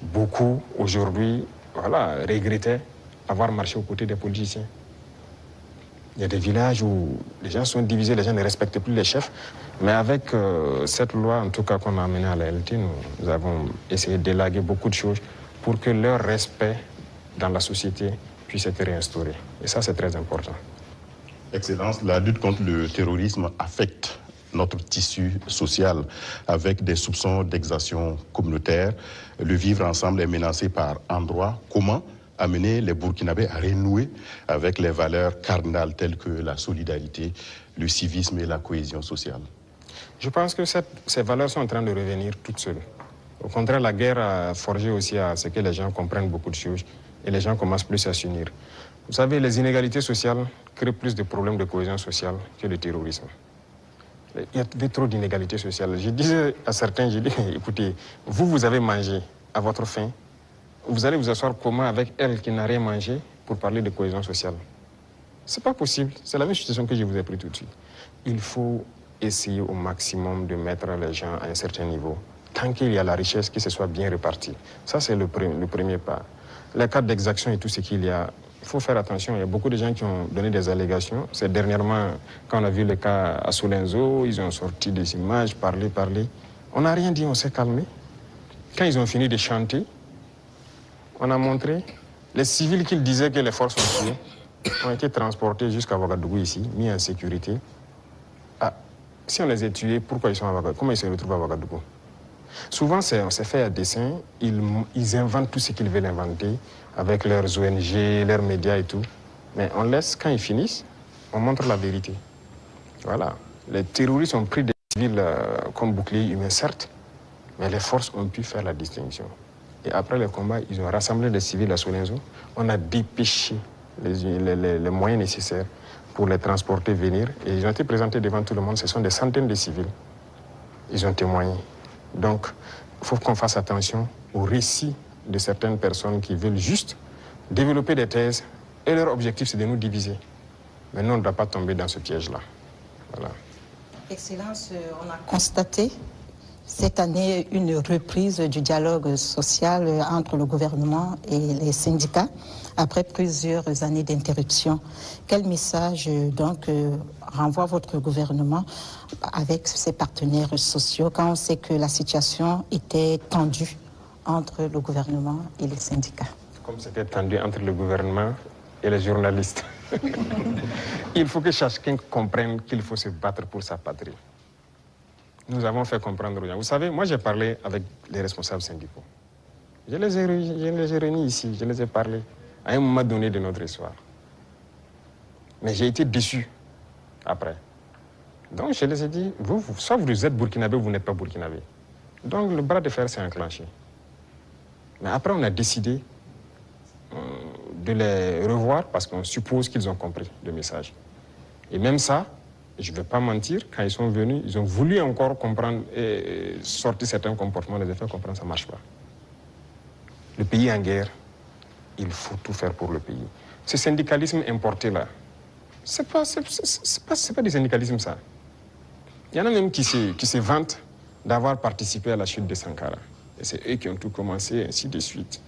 Beaucoup, aujourd'hui, regrettaient avoir marché aux côtés des politiciens. Il y a des villages où les gens sont divisés, les gens ne respectent plus les chefs. Mais avec cette loi, en tout cas qu'on a amenée à la LT, nous avons essayé d'élaguer beaucoup de choses pour que leur respect dans la société puisse être réinstauré. Et ça, c'est très important. Excellence, la lutte contre le terrorisme affecte notre tissu social avec des soupçons d'exaction communautaire. Le vivre ensemble est menacé par endroits. Comment amener les Burkinabés à renouer avec les valeurs cardinales telles que la solidarité, le civisme et la cohésion sociale? Je pense que ces valeurs sont en train de revenir toutes seules. Au contraire, la guerre a forgé aussi à ce que les gens comprennent beaucoup de choses et les gens commencent plus à s'unir. Vous savez, les inégalités sociales créent plus de problèmes de cohésion sociale que le terrorisme. Il y avait trop d'inégalités sociales. Je disais à certains, écoutez, vous avez mangé à votre faim. Vous allez vous asseoir comment avec elle qui n'a rien mangé pour parler de cohésion sociale? C'est pas possible. C'est la même situation que je vous ai pris tout de suite. Il faut essayer au maximum de mettre les gens à un certain niveau. Tant qu'il y a la richesse, que ce soit bien réparti. Ça, c'est le premier pas. Les cas d'exaction et tout ce qu'il y a, il faut faire attention. Il y a beaucoup de gens qui ont donné des allégations. C'est dernièrement, quand on a vu le cas à Solenzo, ils ont sorti des images, parlé. On n'a rien dit, on s'est calmé. Quand ils ont fini de chanter, on a montré les civils qu'ils disaient que les forces ont tués ont été transportés jusqu'à Ouagadougou ici, mis en sécurité. Ah, Si on les a tués, pourquoi ils sont à Ouagadougou? Comment ils se retrouvent à Ouagadougou? Souvent, c'est fait à dessein. Ils inventent tout ce qu'ils veulent inventer avec leurs ONG, leurs médias et tout. Mais on laisse, quand ils finissent, on montre la vérité. Voilà. Les terroristes ont pris des civils comme boucliers humains, certes, mais les forces ont pu faire la distinction. Et après le combat, ils ont rassemblé les civils à Solenzo. On a dépêché les moyens nécessaires pour les transporter, venir. Et ils ont été présentés devant tout le monde. Ce sont des centaines de civils. Ils ont témoigné. Donc, il faut qu'on fasse attention aux récits de certaines personnes qui veulent juste développer des thèses. Et leur objectif, c'est de nous diviser. Mais nous, on ne doit pas tomber dans ce piège-là. Voilà. Excellence, on a constaté cette année une reprise du dialogue social entre le gouvernement et les syndicats après plusieurs années d'interruption. Quel message donc renvoie votre gouvernement avec ses partenaires sociaux quand on sait que la situation était tendue entre le gouvernement et les syndicats? Comme c'était tendu entre le gouvernement et les journalistes. Il faut que chacun comprenne qu'il faut se battre pour sa patrie. Nous avons fait comprendre aux gens. Vous savez, moi j'ai parlé avec les responsables syndicaux. Je les ai réunis ici, je les ai parlé à un moment donné de notre histoire. Mais j'ai été déçu après. Donc je les ai dit, soit vous êtes burkinabé ou vous n'êtes pas burkinabé. Donc le bras de fer s'est enclenché. Mais après on a décidé de les revoir parce qu'on suppose qu'ils ont compris le message. Et même ça, je ne vais pas mentir, quand ils sont venus, ils ont voulu encore comprendre et sortir certains comportements, les faire comprendre, ça ne marche pas. Le pays est en guerre, il faut tout faire pour le pays. Ce syndicalisme importé là, c'est pas du syndicalisme ça. Il y en a même qui se vantent d'avoir participé à la chute de Sankara. Et c'est eux qui ont tout commencé, ainsi de suite.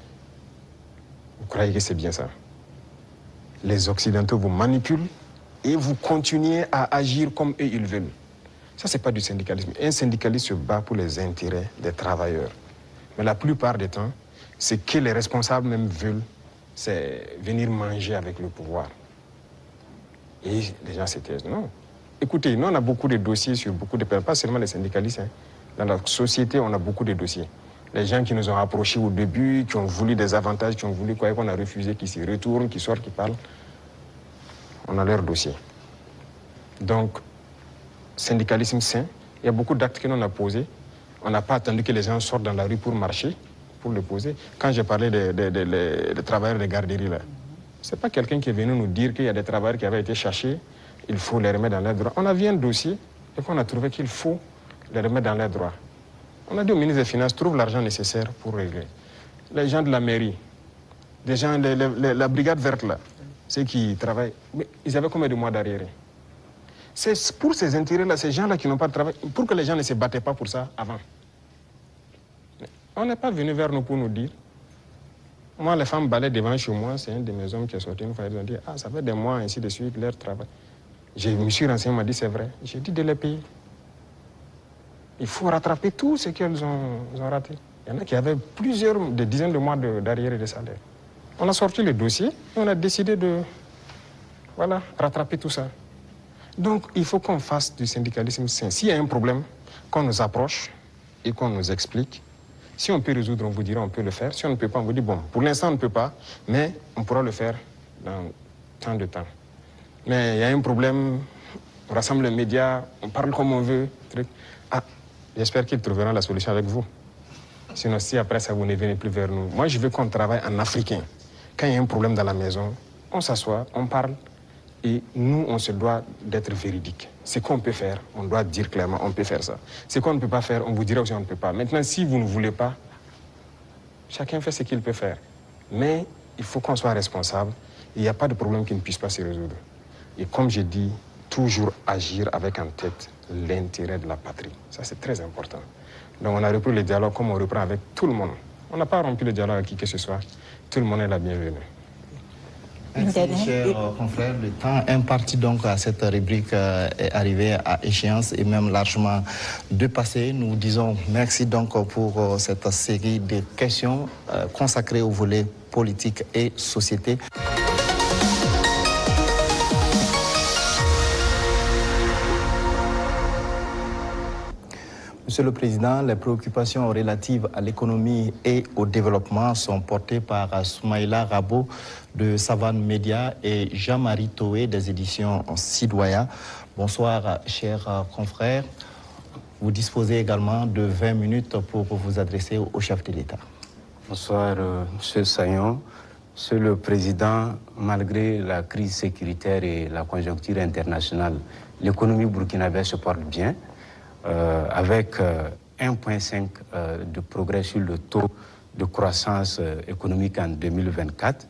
Vous croyez que c'est bien ça? Les Occidentaux vous manipulent et vous continuez à agir comme eux ils veulent. Ça, c'est pas du syndicalisme. Un syndicaliste se bat pour les intérêts des travailleurs. Mais la plupart des temps, ce que les responsables même veulent, c'est venir manger avec le pouvoir. Et les gens se taisent. Non. Écoutez, nous, on a beaucoup de dossiers sur beaucoup de personnes, pas seulement les syndicalistes. Hein. Dans la société, on a beaucoup de dossiers. Les gens qui nous ont approchés au début, qui ont voulu des avantages, qui ont voulu quoi, qu'on a refusé, qui s'y retournent, qui sortent, qui parlent. On a leur dossier. Donc, syndicalisme sain, il y a beaucoup d'actes que l'on a posés. On n'a pas attendu que les gens sortent dans la rue pour marcher, pour le poser. Quand j'ai parlé des travailleurs des garderies, là, ce n'est pas quelqu'un qui est venu nous dire qu'il y a des travailleurs qui avaient été cherchés, il faut les remettre dans leurs droits. On a vu un dossier et qu'on a trouvé qu'il faut les remettre dans leurs droits. On a dit au ministre des Finances, trouve l'argent nécessaire pour régler. Les gens de la mairie, des gens, la brigade verte là, ceux qui travaillent, mais ils avaient combien de mois d'arriérés? C'est pour ces intérêts-là, ces gens-là qui n'ont pas de travail, pour que les gens ne se battaient pas pour ça avant. On n'est pas venu vers nous pour nous dire. Moi, les femmes balaient devant chez moi, c'est un de mes hommes qui est sorti une fois, ils ont dit, ah, ça fait des mois, ainsi de suite, leur travail. Je me suis renseigné, on m'a dit, c'est vrai. J'ai dit de les payer. Il faut rattraper tout ce qu'elles ont raté. Il y en a qui avaient des dizaines de mois d'arriérés de salaire. On a sorti le dossier et on a décidé de rattraper tout ça. Donc, il faut qu'on fasse du syndicalisme sain. S'il y a un problème, qu'on nous approche et qu'on nous explique. Si on peut résoudre, on vous dira on peut le faire. Si on ne peut pas, on vous dit bon, pour l'instant on ne peut pas, mais on pourra le faire dans tant de temps. Mais il y a un problème, on rassemble les médias, on parle comme on veut. Ah, j'espère qu'ils trouveront la solution avec vous. Sinon, si après ça, vous ne venez plus vers nous. Moi, je veux qu'on travaille en africain. Quand il y a un problème dans la maison, on s'assoit, on parle. Et nous, on se doit d'être véridique. Ce qu'on peut faire, on doit dire clairement, on peut faire ça. Ce qu'on ne peut pas faire, on vous dira aussi on ne peut pas. Maintenant, si vous ne voulez pas, chacun fait ce qu'il peut faire. Mais il faut qu'on soit responsable. Il n'y a pas de problème qui ne puisse pas se résoudre. Et comme j'ai dit, toujours agir avec en tête l'intérêt de la patrie. Ça, c'est très important. Donc, on a repris le dialogue comme on reprend avec tout le monde. On n'a pas rompu le dialogue avec qui que ce soit. Tout le monde est la bienvenue. Merci, chers confrères. Le temps imparti donc à cette rubrique est arrivé à échéance et même largement dépassé. Nous disons merci donc pour cette série de questions consacrées au volet politique et société. Monsieur le Président, les préoccupations relatives à l'économie et au développement sont portées par Soumaïla Rabo de Savane Média et Jean-Marie Toé des éditions Citoyens. Bonsoir, chers confrères. Vous disposez également de 20 minutes pour vous adresser au chef de l'État. Bonsoir, Monsieur Sayon. Monsieur le Président, malgré la crise sécuritaire et la conjoncture internationale, l'économie burkinabé se porte bien, avec 1,5 de progrès sur le taux de croissance économique en 2024.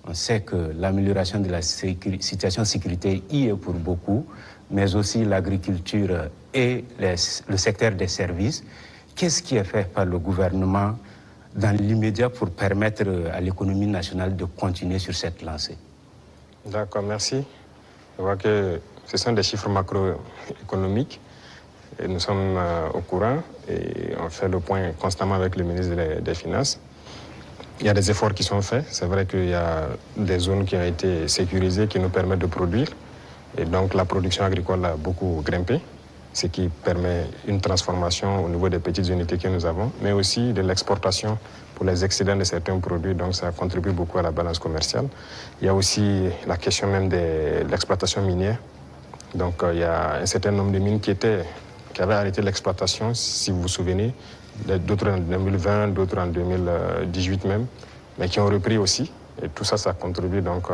On sait que l'amélioration de la situation sécuritaire y est pour beaucoup, mais aussi l'agriculture et le secteur des services. Qu'est-ce qui est fait par le gouvernement dans l'immédiat pour permettre à l'économie nationale de continuer sur cette lancée? D'accord, merci. Je vois que ce sont des chiffres macroéconomiques et nous sommes au courant et on fait le point constamment avec le ministre des Finances. Il y a des efforts qui sont faits. C'est vrai qu'il y a des zones qui ont été sécurisées qui nous permettent de produire. Et donc la production agricole a beaucoup grimpé, ce qui permet une transformation au niveau des petites unités que nous avons, mais aussi de l'exportation pour les excédents de certains produits. Donc ça contribue beaucoup à la balance commerciale. Il y a aussi la question même de l'exploitation minière. Donc il y a un certain nombre de mines qui avaient arrêté l'exploitation, si vous vous souvenez, d'autres en 2020, d'autres en 2018 même, mais qui ont repris aussi. Et tout ça, ça contribue donc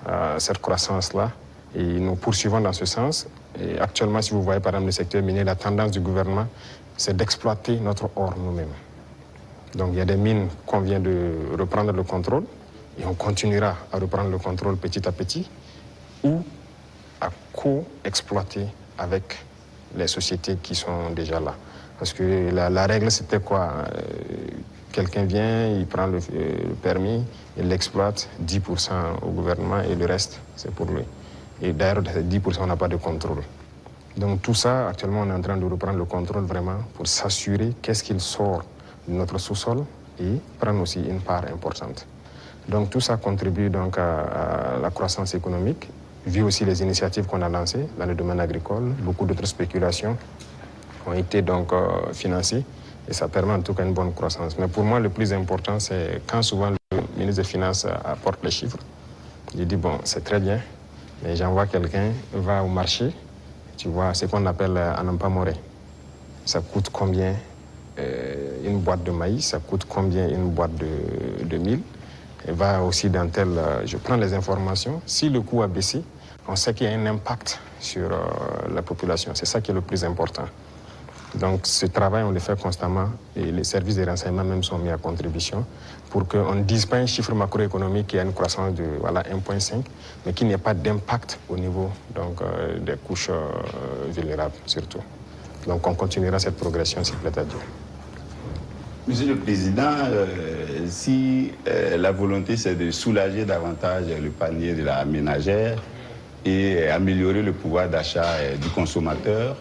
à cette croissance-là. Et nous poursuivons dans ce sens. Et actuellement, si vous voyez par exemple le secteur minier, la tendance du gouvernement, c'est d'exploiter notre or nous-mêmes. Donc il y a des mines qu'on vient de reprendre le contrôle, et on continuera à reprendre le contrôle petit à petit, ou à co-exploiter avec les sociétés qui sont déjà là. Parce que la règle, c'était quoi? Quelqu'un vient, il prend le permis, il l'exploite, 10% au gouvernement et le reste, c'est pour lui. Et d'ailleurs, 10%, on n'a pas de contrôle. Donc tout ça, actuellement, on est en train de reprendre le contrôle vraiment pour s'assurer qu'est-ce qu'il sort de notre sous-sol et prendre aussi une part importante. Donc tout ça contribue donc à la croissance économique, vu aussi les initiatives qu'on a lancées dans le domaine agricole. Beaucoup d'autres spéculations ont été donc financées et ça permet en tout cas une bonne croissance. Mais pour moi, le plus important, c'est quand souvent le ministre des Finances apporte les chiffres, il dit bon, c'est très bien, mais j'envoie quelqu'un, va au marché, tu vois, ce qu'on appelle Anampa Moré. Ça coûte combien une boîte de maïs, ça coûte combien une boîte de mil. Et va aussi dans tel, je prends les informations. Si le coût a baissé, on sait qu'il y a un impact sur la population. C'est ça qui est le plus important. Donc ce travail, on le fait constamment et les services de renseignement même sont mis à contribution pour qu'on ne dise pas un chiffre macroéconomique qui a une croissance de 1,5, mais qu'il n'y ait pas d'impact au niveau donc, des couches vulnérables surtout. Donc on continuera cette progression s'il plaît à Dieu. Monsieur le Président, si la volonté c'est de soulager davantage le panier de la ménagère et améliorer le pouvoir d'achat du consommateur,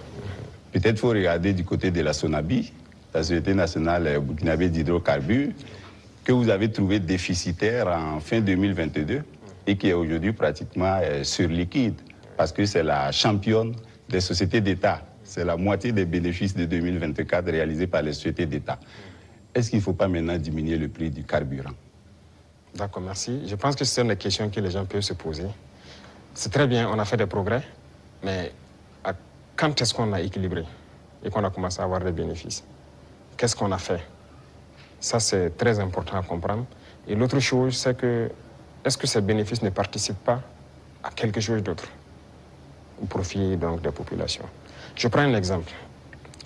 peut-être faut regarder du côté de la SONABI, la Société nationale burkinabé d'hydrocarbures, que vous avez trouvé déficitaire en fin 2022 et qui est aujourd'hui pratiquement sur liquide, parce que c'est la championne des sociétés d'État. C'est la moitié des bénéfices de 2024 réalisés par les sociétés d'État. Est-ce qu'il ne faut pas maintenant diminuer le prix du carburant? D'accord, merci. Je pense que ce sont des questions que les gens peuvent se poser. C'est très bien, on a fait des progrès, mais quand est-ce qu'on a équilibré et qu'on a commencé à avoir des bénéfices? Qu'est-ce qu'on a fait? Ça, c'est très important à comprendre. Et l'autre chose, c'est que, est-ce que ces bénéfices ne participent pas à quelque chose d'autre au profit donc, des populations? Je prends un exemple.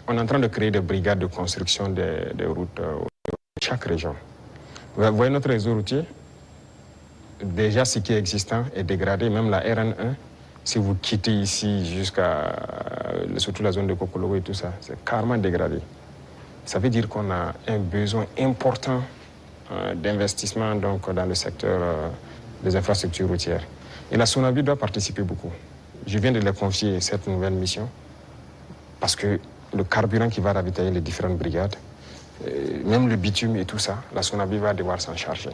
On est en train de créer des brigades de construction des routes dans chaque région. Vous voyez notre réseau routier? Déjà, ce qui est existant est dégradé, même la RN1. Si vous quittez ici jusqu'à, surtout la zone de Kokologo et tout ça, c'est carrément dégradé. Ça veut dire qu'on a un besoin important d'investissement donc, dans le secteur des infrastructures routières. Et la SONABI doit participer beaucoup. Je viens de leur confier cette nouvelle mission parce que le carburant qui va ravitailler les différentes brigades, même le bitume et tout ça, la SONABI va devoir s'en charger.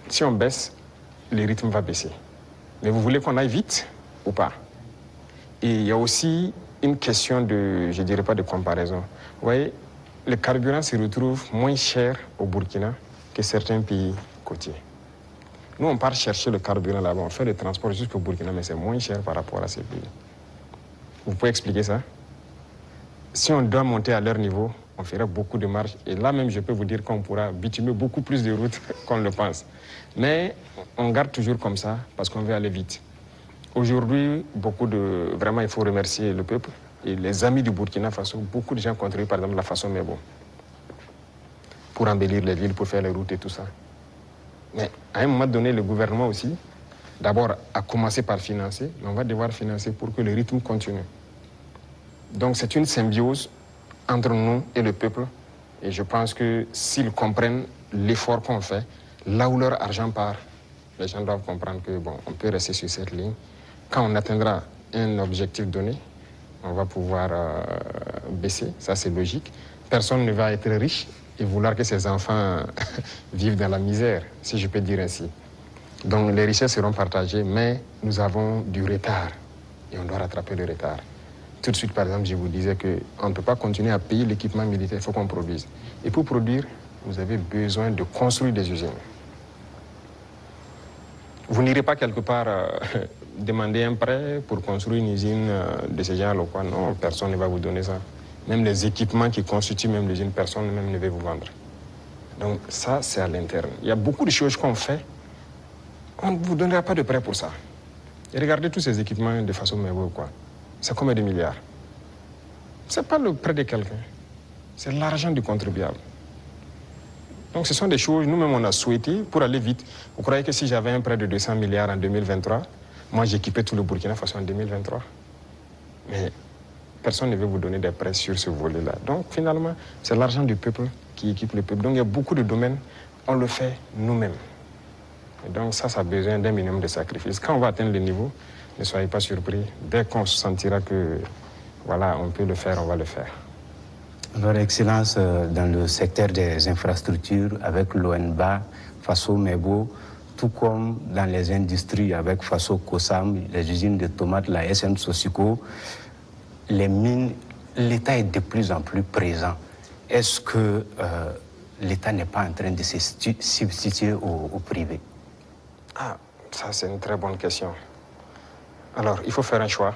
Si on baisse, le rythme va baisser. Mais vous voulez qu'on aille vite ou pas? Et il y a aussi une question de, je ne dirais pas de comparaison, Vous voyez, le carburant se retrouve moins cher au Burkina que certains pays côtiers. Nous, on part chercher le carburant là-bas, on fait le transport jusqu'au Burkina, mais c'est moins cher par rapport à ces pays. Vous pouvez expliquer ça? Si on doit monter à leur niveau, on ferait beaucoup de marge. Et là même, je peux vous dire qu'on pourra bitumer beaucoup plus de routes qu'on le pense. Mais on garde toujours comme ça parce qu'on veut aller vite. Aujourd'hui, vraiment, il faut remercier le peuple et les amis du Burkina Faso. Beaucoup de gens contribuent, par exemple, la façon Mebo pour embellir les villes, pour faire les routes et tout ça. Mais à un moment donné, le gouvernement aussi, d'abord, a commencé par financer, mais on va devoir financer pour que le rythme continue. Donc c'est une symbiose entre nous et le peuple. Et je pense que s'ils comprennent l'effort qu'on fait, là où leur argent part, les gens doivent comprendre que bon, on peut rester sur cette ligne. Quand on atteindra un objectif donné, on va pouvoir baisser, ça c'est logique. Personne ne va être riche et vouloir que ses enfants vivent dans la misère, si je peux dire ainsi. Donc les richesses seront partagées, mais nous avons du retard et on doit rattraper le retard. Tout de suite, par exemple, je vous disais qu'on ne peut pas continuer à payer l'équipement militaire, il faut qu'on produise. Et pour produire, vous avez besoin de construire des usines. Vous n'irez pas quelque part demander un prêt pour construire une usine de ce genre local. Non, personne ne va vous donner ça. Même les équipements qui constituent même l'usine, personne même ne va vous vendre. Donc ça, c'est à l'interne. Il y a beaucoup de choses qu'on fait. On ne vous donnera pas de prêt pour ça. Et regardez tous ces équipements de façon mais quoi. C'est combien de milliards? Ce n'est pas le prêt de quelqu'un. C'est l'argent du contribuable. Donc ce sont des choses, nous-mêmes on a souhaité pour aller vite. Vous croyez que si j'avais un prêt de 200 milliards en 2023, moi j'équipais tout le Burkina Faso en 2023? Mais personne ne veut vous donner des prêts sur ce volet-là. Donc finalement, c'est l'argent du peuple qui équipe le peuple. Donc il y a beaucoup de domaines, on le fait nous-mêmes. Et donc ça a besoin d'un minimum de sacrifices. Quand on va atteindre le niveau, ne soyez pas surpris. Dès qu'on se sentira que voilà, on peut le faire, on va le faire. Leur Excellence, dans le secteur des infrastructures, avec l'ONBA, Faso Mebo, tout comme dans les industries avec Faso Kosam, les usines de tomates, la SM Sosico, les mines, l'État est de plus en plus présent. Est-ce que l'État n'est pas en train de se substituer au privé? Ah, ça c'est une très bonne question. Alors, il faut faire un choix.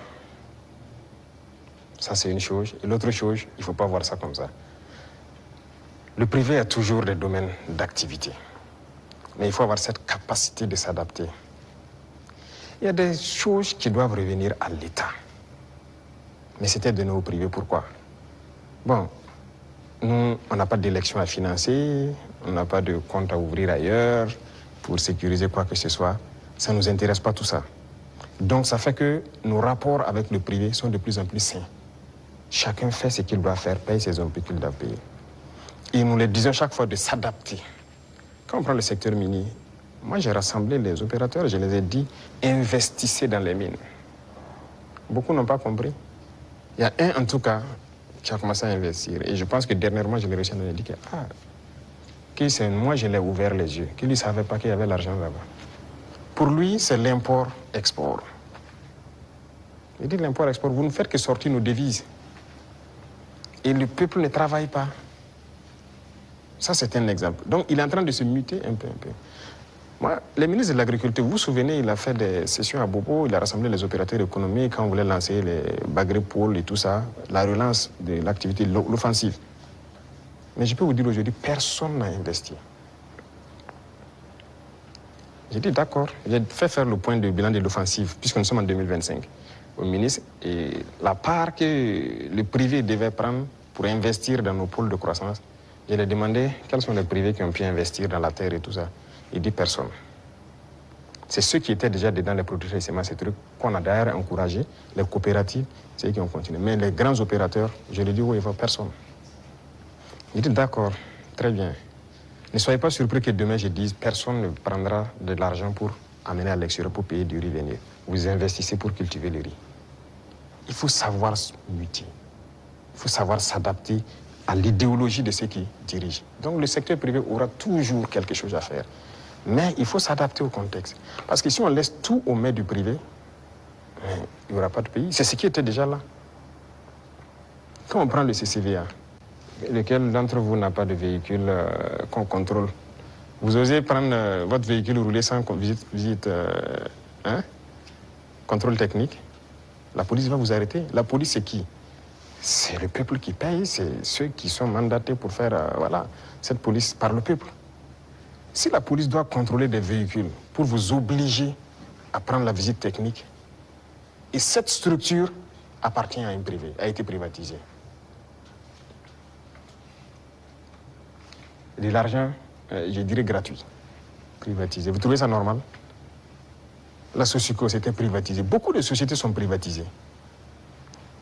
Ça, c'est une chose. Et l'autre chose, il ne faut pas voir ça comme ça. Le privé a toujours des domaines d'activité. Mais il faut avoir cette capacité de s'adapter. Il y a des choses qui doivent revenir à l'État. Mais c'était donné au privé. Pourquoi? Bon, nous, on n'a pas d'élection à financer, on n'a pas de compte à ouvrir ailleurs pour sécuriser quoi que ce soit. Ça ne nous intéresse pas tout ça. Donc ça fait que nos rapports avec le privé sont de plus en plus sains. Chacun fait ce qu'il doit faire, paye ses impôts qu'il doit payer. Et nous les disons chaque fois de s'adapter. Quand on prend le secteur minier, moi j'ai rassemblé les opérateurs, je les ai dit, investissez dans les mines. Beaucoup n'ont pas compris. Il y a un en tout cas qui a commencé à investir. Et je pense que dernièrement, je l'ai reçu, on a dit que moi je l'ai ouvert les yeux, qu'il ne savait pas qu'il y avait l'argent là-bas. Pour lui, c'est l'import-export. Il dit l'import-export, vous ne faites que sortir nos devises. Et le peuple ne travaille pas. Ça, c'est un exemple. Donc, il est en train de se muter un peu. Moi, le ministre de l'Agriculture, vous vous souvenez, il a fait des sessions à Bobo, il a rassemblé les opérateurs économiques quand on voulait lancer les Bagré-Pôles et tout ça, la relance de l'activité, l'offensive. Mais je peux vous dire aujourd'hui, personne n'a investi. J'ai dit d'accord, j'ai fait faire le point de bilan de l'offensive, puisque nous sommes en 2025, au ministre, et la part que le privé devait prendre pour investir dans nos pôles de croissance, je lui ai demandé quels sont les privés qui ont pu investir dans la terre et tout ça. Il dit personne. C'est ceux qui étaient déjà dedans, les producteurs de semences, ces trucs qu'on a d'ailleurs encouragé, les coopératives, c'est eux qui ont continué. Mais les grands opérateurs, je lui ai dit oui, il ne faut personne. Il dit d'accord, très bien. Ne soyez pas surpris que demain je dise personne ne prendra de l'argent pour amener à l'extérieur pour payer du riz venir. Vous investissez pour cultiver le riz. Il faut savoir muter. Il faut savoir s'adapter à l'idéologie de ceux qui dirigent. Donc le secteur privé aura toujours quelque chose à faire. Mais il faut s'adapter au contexte. Parce que si on laisse tout aux mains du privé, il n'y aura pas de pays. C'est ce qui était déjà là. Quand on prend le CCVA, Lequel d'entre vous n'a pas de véhicule qu'on contrôle? Vous osez prendre votre véhicule, rouler sans visite contrôle technique? La police va vous arrêter. La police, c'est qui? C'est le peuple qui paye, c'est ceux qui sont mandatés pour faire cette police par le peuple. Si la police doit contrôler des véhicules pour vous obliger à prendre la visite technique, et cette structure appartient à un privé, a été privatisée. De l'argent, je dirais gratuit, privatisé. Vous trouvez ça normal? La Sociéco, c'était privatisé. Beaucoup de sociétés sont privatisées.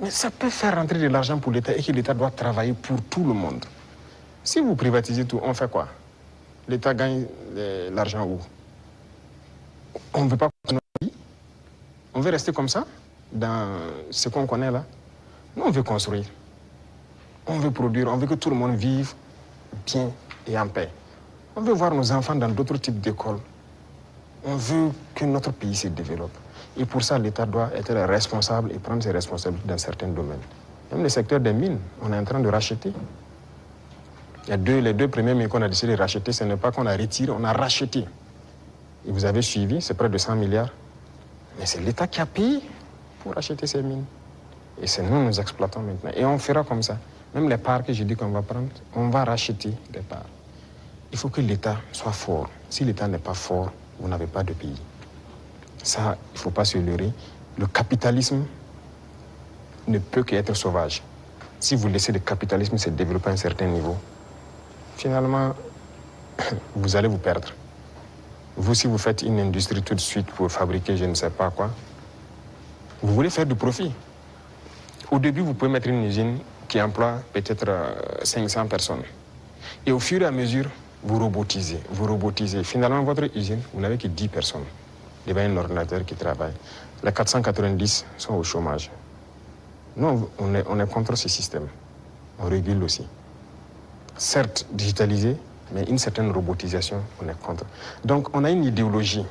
Mais ça peut faire rentrer de l'argent pour l'État et que l'État doit travailler pour tout le monde. Si vous privatisez tout, on fait quoi? L'État gagne l'argent où? On ne veut pas continuer notre vie? On veut rester comme ça, dans ce qu'on connaît là? Nous, on veut construire. On veut produire, on veut que tout le monde vive bien et en paix. On veut voir nos enfants dans d'autres types d'écoles. On veut que notre pays se développe. Et pour ça, l'État doit être responsable et prendre ses responsabilités dans certains domaines. Même le secteur des mines, on est en train de racheter. Les deux premiers mines qu'on a décidé de racheter, ce n'est pas qu'on a retiré, on a racheté. Et vous avez suivi, c'est près de 100 milliards. Mais c'est l'État qui a payé pour racheter ces mines. Et c'est nous exploitons maintenant. Et on fera comme ça. Même les parts que j'ai dit qu'on va prendre, on va racheter des parts. Il faut que l'État soit fort. Si l'État n'est pas fort, vous n'avez pas de pays. Ça, il ne faut pas se leurrer. Le capitalisme ne peut qu'être sauvage. Si vous laissez le capitalisme se développer à un certain niveau, finalement, vous allez vous perdre. Vous, si vous faites une industrie tout de suite pour fabriquer je ne sais pas quoi, vous voulez faire du profit. Au début, vous pouvez mettre une usine qui emploie peut-être 500 personnes. Et au fur et à mesure, vous robotisez. Finalement, votre usine, vous n'avez que 10 personnes devant un ordinateur qui travaille. Les 490 sont au chômage. Nous, on est contre ce système. On régule aussi. Certes, digitalisé, mais une certaine robotisation, on est contre. Donc, on a une idéologie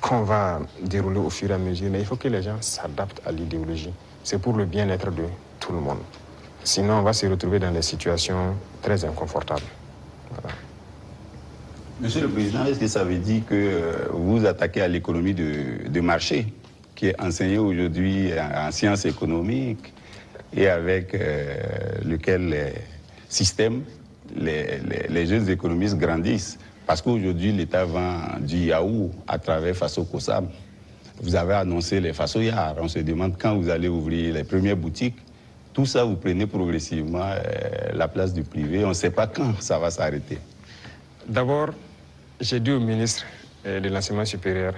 qu'on va dérouler au fur et à mesure, mais il faut que les gens s'adaptent à l'idéologie. C'est pour le bien-être de tout le monde. Sinon, on va se retrouver dans des situations très inconfortables. Voilà. Monsieur le Président, est-ce que ça veut dire que vous attaquez à l'économie de marché, qui est enseignée aujourd'hui en sciences économiques et avec lequel les systèmes, les jeunes économistes grandissent? Parce qu'aujourd'hui, l'État vend du yaourt à travers Faso Kosam. Vous avez annoncé les Fasoyards. On se demande quand vous allez ouvrir les premières boutiques. Tout ça, vous prenez progressivement la place du privé. On ne sait pas quand ça va s'arrêter. D'abord, j'ai dit au ministre de l'Enseignement supérieur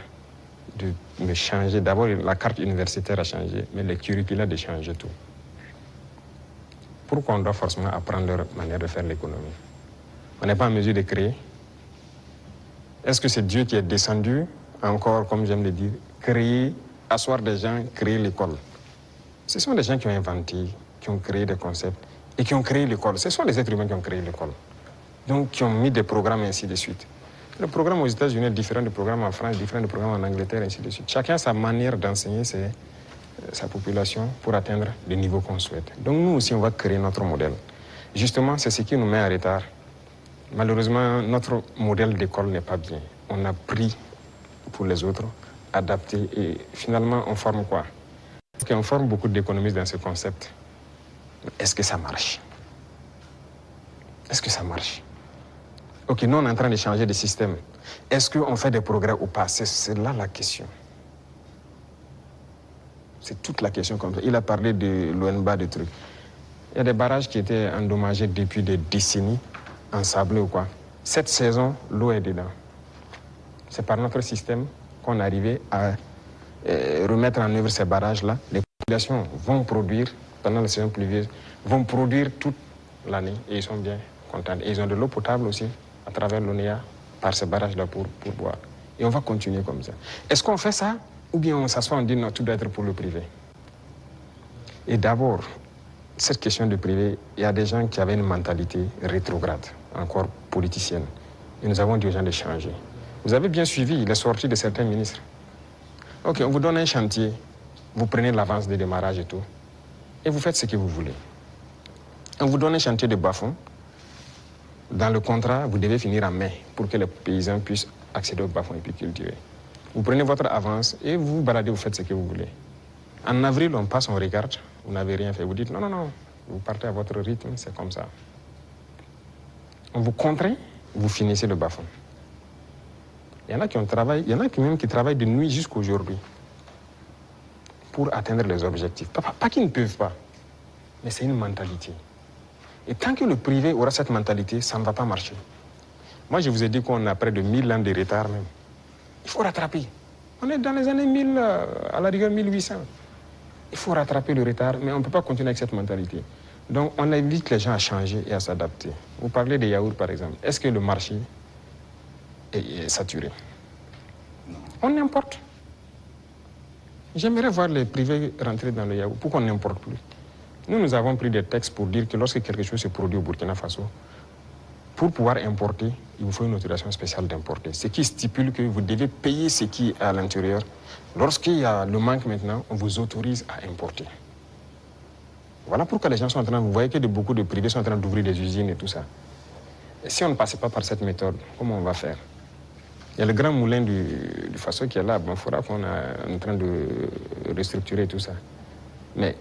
de me changer. D'abord, la carte universitaire a changé, mais les curricula de changer tout. Pourquoi on doit forcément apprendre leur manière de faire l'économie? On n'est pas en mesure de créer. Est-ce que c'est Dieu qui est descendu, encore, comme j'aime le dire, créer, asseoir des gens, créer l'école? Ce sont des gens qui ont inventé, qui ont créé des concepts et qui ont créé l'école. Ce sont les êtres humains qui ont créé l'école. Donc, qui ont mis des programmes et ainsi de suite. Le programme aux États-Unis est différent du programme en France, différent du programme en Angleterre, et ainsi de suite. Chacun a sa manière d'enseigner sa population pour atteindre le niveau qu'on souhaite. Donc, nous aussi, on va créer notre modèle. Justement, c'est ce qui nous met en retard. Malheureusement, notre modèle d'école n'est pas bien. On a pris pour les autres, adapté, et finalement, on forme quoi? On forme beaucoup d'économistes dans ce concept. Est-ce que ça marche? Est-ce que ça marche? Ok, nous, on est en train de changer de système. Est-ce qu'on fait des progrès ou pas? C'est là la question. C'est toute la question comme ça. Il a parlé de l'ONBA, des trucs. Il y a des barrages qui étaient endommagés depuis des décennies, ensablés ou quoi. Cette saison, l'eau est dedans. C'est par notre système qu'on arrivait à remettre en œuvre ces barrages-là. Les populations vont produire, pendant la saison pluvieuse, vont produire toute l'année et ils sont bien contents. Et ils ont de l'eau potable aussi, à travers l'ONEA, par ces barrages-là pour boire. Et on va continuer comme ça. Est-ce qu'on fait ça ou bien on s'assoit, on dit non, tout doit être pour le privé? Et d'abord, cette question du privé, il y a des gens qui avaient une mentalité rétrograde, encore politicienne. Et nous avons dit aux gens de changer. Vous avez bien suivi les sorties de certains ministres. Ok, on vous donne un chantier, vous prenez l'avance de démarrage et tout, et vous faites ce que vous voulez. On vous donne un chantier de bas-fonds. Dans le contrat, vous devez finir en mai pour que les paysans puissent accéder au bas-fonds et puis cultiver. Vous prenez votre avance et vous vous baladez, vous faites ce que vous voulez. En avril, on passe, on regarde, vous n'avez rien fait. Vous dites non, non, non, vous partez à votre rythme, c'est comme ça. On vous contraint, vous finissez le bas-fond. Il y en a qui ont travaillé, il y en a qui même qui travaillent de nuit jusqu'à aujourd'hui pour atteindre les objectifs. Pas qu'ils ne peuvent pas, mais c'est une mentalité. Et tant que le privé aura cette mentalité, ça ne va pas marcher. Moi, je vous ai dit qu'on a près de 1000 ans de retard même. Il faut rattraper. On est dans les années 1000, à la rigueur 1800. Il faut rattraper le retard, mais on ne peut pas continuer avec cette mentalité. Donc, on invite les gens à changer et à s'adapter. Vous parlez des yaourts, par exemple. Est-ce que le marché est saturé? On importe. J'aimerais voir les privés rentrer dans le yaourt. Pourquoi on n'importe plus? Nous avons pris des textes pour dire que lorsque quelque chose se produit au Burkina Faso, pour pouvoir importer, il vous faut une autorisation spéciale d'importer. Ce qui stipule que vous devez payer ce qui est à l'intérieur. Lorsqu'il y a le manque maintenant, on vous autorise à importer. Voilà pourquoi les gens sont en train, vous voyez que beaucoup de privés sont en train d'ouvrir des usines et tout ça. Et si on ne passait pas par cette méthode, comment on va faire? Il y a le grand moulin du Faso qui est là, à Banfora, qu'on est en train de restructurer tout ça. Mais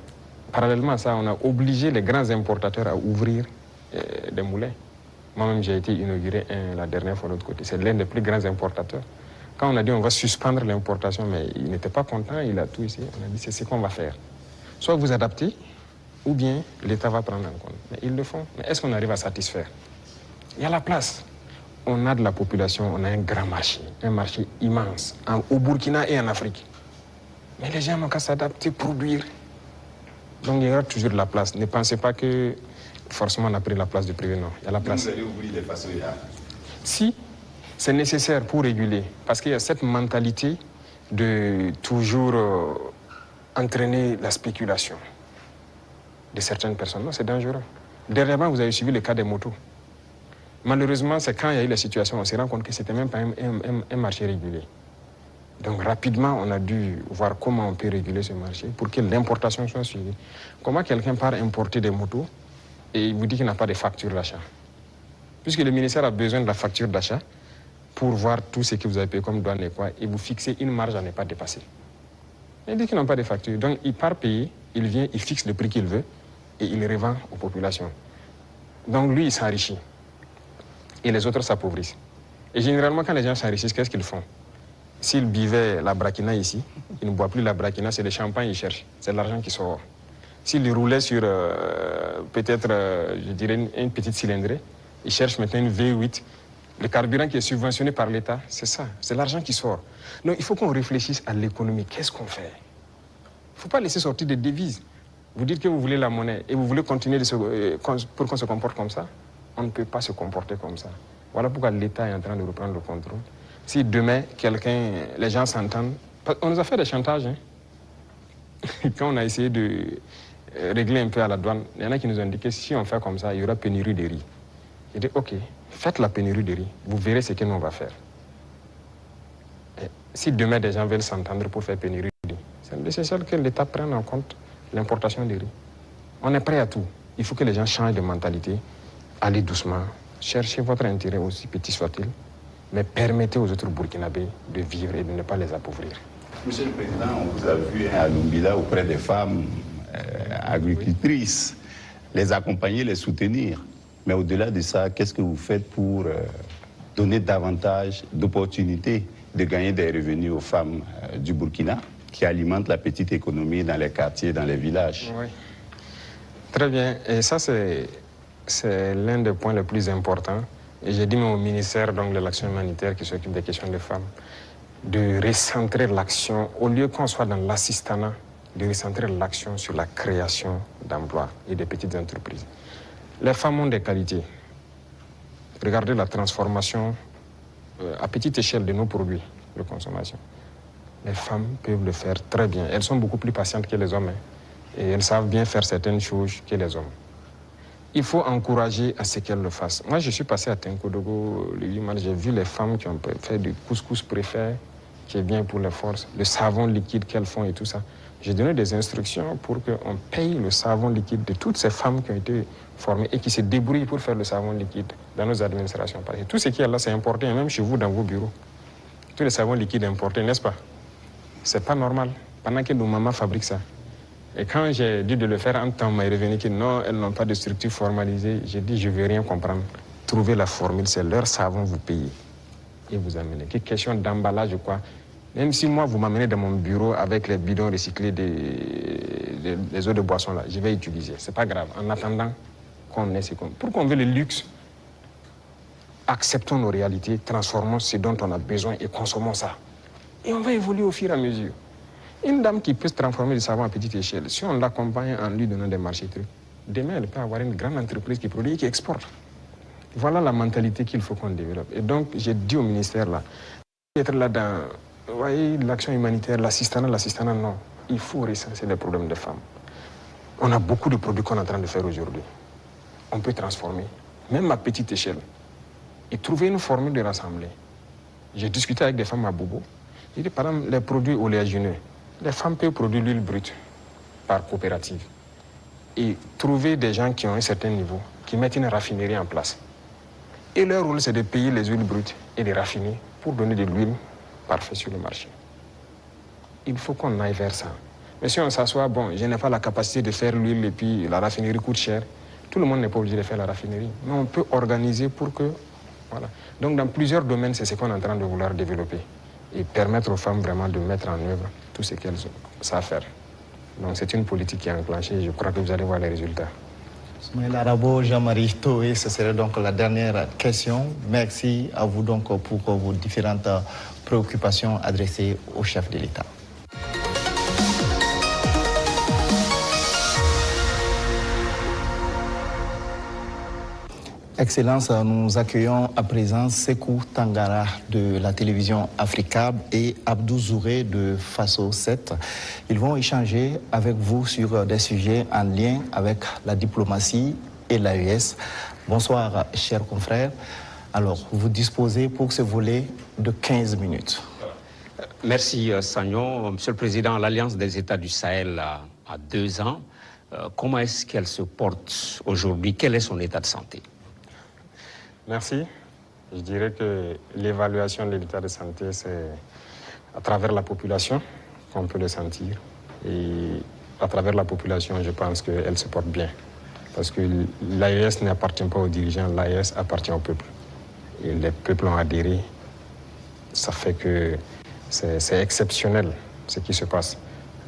parallèlement à ça, on a obligé les grands importateurs à ouvrir des moulins. Moi-même, j'ai été inauguré la dernière fois de l'autre côté. C'est l'un des plus grands importateurs. Quand on a dit on va suspendre l'importation, mais il n'était pas content, il a tout ici. On a dit c'est ce qu'on va faire. Soit vous adaptez, ou bien l'État va prendre en compte. Mais ils le font. Mais est-ce qu'on arrive à satisfaire? Il y a la place. On a de la population, on a un grand marché, un marché immense, au Burkina et en Afrique. Mais les gens n'ont qu'à s'adapter, produire. Donc il y aura toujours de la place. Ne pensez pas que forcément on a pris la place du privé, non. Il y a la place. Vous allez ouvrir les façonnières? Si, c'est nécessaire pour réguler. Parce qu'il y a cette mentalité de toujours entraîner la spéculation de certaines personnes. Non, c'est dangereux. Dernièrement, vous avez suivi le cas des motos. Malheureusement, c'est quand il y a eu la situation, on s'est rendu compte que ce n'était même pas un marché régulé. Donc rapidement, on a dû voir comment on peut réguler ce marché pour que l'importation soit suivie. Comment quelqu'un part importer des motos et il vous dit qu'il n'a pas de facture d'achat? Puisque le ministère a besoin de la facture d'achat pour voir tout ce que vous avez payé comme douane et quoi, et vous fixez une marge à ne pas dépasser. Il dit qu'ils n'ont pas de facture. Donc il part payer, il vient, il fixe le prix qu'il veut et il revend aux populations. Donc lui, il s'enrichit. Et les autres s'appauvrissent. Et généralement, quand les gens s'enrichissent, qu'est-ce qu'ils font? S'ils buvaient la braquina ici, ils ne boivent plus la braquina, c'est le champagne qu'ils cherchent. C'est l'argent qui sort. S'ils roulaient sur peut-être, je dirais, une petite cylindrée, ils cherchent maintenant une V8. Le carburant qui est subventionné par l'État, c'est ça, c'est l'argent qui sort. Donc il faut qu'on réfléchisse à l'économie. Qu'est-ce qu'on fait? Il ne faut pas laisser sortir des devises. Vous dites que vous voulez la monnaie et vous voulez continuer pour qu'on se comporte comme ça. On ne peut pas se comporter comme ça. Voilà pourquoi l'État est en train de reprendre le contrôle. Si demain, les gens s'entendent... On nous a fait des chantages. Hein. Quand on a essayé de régler un peu à la douane, il y en a qui nous ont dit que si on fait comme ça, il y aura pénurie de riz. J'ai dit, OK, faites la pénurie de riz. Vous verrez ce que nous on va faire. Et si demain, des gens veulent s'entendre pour faire pénurie de riz, c'est nécessaire que l'État prenne en compte l'importation de riz. On est prêt à tout. Il faut que les gens changent de mentalité. Allez doucement, cherchez votre intérêt aussi petit soit-il, mais permettez aux autres Burkinabés de vivre et de ne pas les appauvrir. Monsieur le Président, on vous a vu à Lumbila auprès des femmes agricultrices, les accompagner, les soutenir. Mais au-delà de ça, qu'est-ce que vous faites pour donner davantage d'opportunités de gagner des revenus aux femmes du Burkina qui alimentent la petite économie dans les quartiers, dans les villages? Oui, très bien. Et ça, c'est l'un des points les plus importants. Et j'ai dit même au ministère de l'Action humanitaire qui s'occupe des questions des femmes de recentrer l'action, au lieu qu'on soit dans l'assistanat, de recentrer l'action sur la création d'emplois et des petites entreprises. Les femmes ont des qualités. Regardez la transformation à petite échelle de nos produits de consommation. Les femmes peuvent le faire très bien. Elles sont beaucoup plus patientes que les hommes. Hein, et elles savent bien faire certaines choses que les hommes. Il faut encourager à ce qu'elles le fassent. Moi, je suis passé à Tenkodogo le 8 mars, j'ai vu les femmes qui ont fait du couscous préfet, qui est bien pour les forces, le savon liquide qu'elles font et tout ça. J'ai donné des instructions pour qu'on paye le savon liquide de toutes ces femmes qui ont été formées et qui se débrouillent pour faire le savon liquide dans nos administrations. Parce que tout ce qui est là, c'est importé, même chez vous, dans vos bureaux. Tous les savons liquides importés, n'est-ce pas? C'est pas normal, pendant que nos mamans fabriquent ça. Et quand j'ai dit de le faire, en temps, on m'a revenu que non, elles n'ont pas de structure formalisée. J'ai dit, je ne veux rien comprendre. Trouvez la formule, c'est leur savon, vous payez. Et vous amenez. Quelle question d'emballage, quoi. Même si moi, vous m'amenez dans mon bureau avec les bidons recyclés des eaux de boisson, là, je vais utiliser. C'est pas grave. En attendant qu'on ait ce qu'on... Pour qu'on veut le luxe, acceptons nos réalités, transformons ce dont on a besoin et consommons ça. Et on va évoluer au fur et à mesure. Une dame qui peut se transformer du savon à petite échelle, si on l'accompagne en lui donnant des marchés trucs, demain, elle peut avoir une grande entreprise qui produit et qui exporte. Voilà la mentalité qu'il faut qu'on développe. Et donc, j'ai dit au ministère, là, être là dans... Vous voyez, l'action humanitaire, l'assistanat, non. Il faut recenser les problèmes des femmes. On a beaucoup de produits qu'on est en train de faire aujourd'hui. On peut transformer, même à petite échelle, et trouver une formule de rassembler. J'ai discuté avec des femmes à Bobo. J'ai dit, par exemple, les produits oléagineux, les femmes peuvent produire l'huile brute par coopérative et trouver des gens qui ont un certain niveau, qui mettent une raffinerie en place. Et leur rôle, c'est de payer les huiles brutes et les raffiner pour donner de l'huile parfait sur le marché. Il faut qu'on aille vers ça. Mais si on s'assoit, bon, je n'ai pas la capacité de faire l'huile et puis la raffinerie coûte cher, tout le monde n'est pas obligé de faire la raffinerie. Mais on peut organiser pour que... Voilà. Donc dans plusieurs domaines, c'est ce qu'on est en train de vouloir développer et permettre aux femmes vraiment de mettre en œuvre tout ce qu'elles savent faire. Donc c'est une politique qui est enclenchée et je crois que vous allez voir les résultats. Ismaël Arabo, Jean-Marie Toé, ce serait donc la dernière question. Merci à vous donc pour vos différentes préoccupations adressées au chef de l'État. Excellence, nous accueillons à présent Sekou Tangara de la télévision Africable et Abdou Zouré de Faso 7. Ils vont échanger avec vous sur des sujets en lien avec la diplomatie et l'AES. Bonsoir, chers confrères. Alors, vous disposez pour ce volet de 15 minutes. Merci, Sagnon. Monsieur le Président, l'Alliance des États du Sahel a 2 ans. Comment est-ce qu'elle se porte aujourd'hui? Quel est son état de santé? Merci. Je dirais que l'évaluation de l'état de santé, c'est à travers la population qu'on peut le sentir. Et à travers la population, je pense qu'elle se porte bien. Parce que l'AES n'appartient pas aux dirigeants, l'AES appartient au peuple. Et les peuples ont adhéré. Ça fait que c'est exceptionnel ce qui se passe.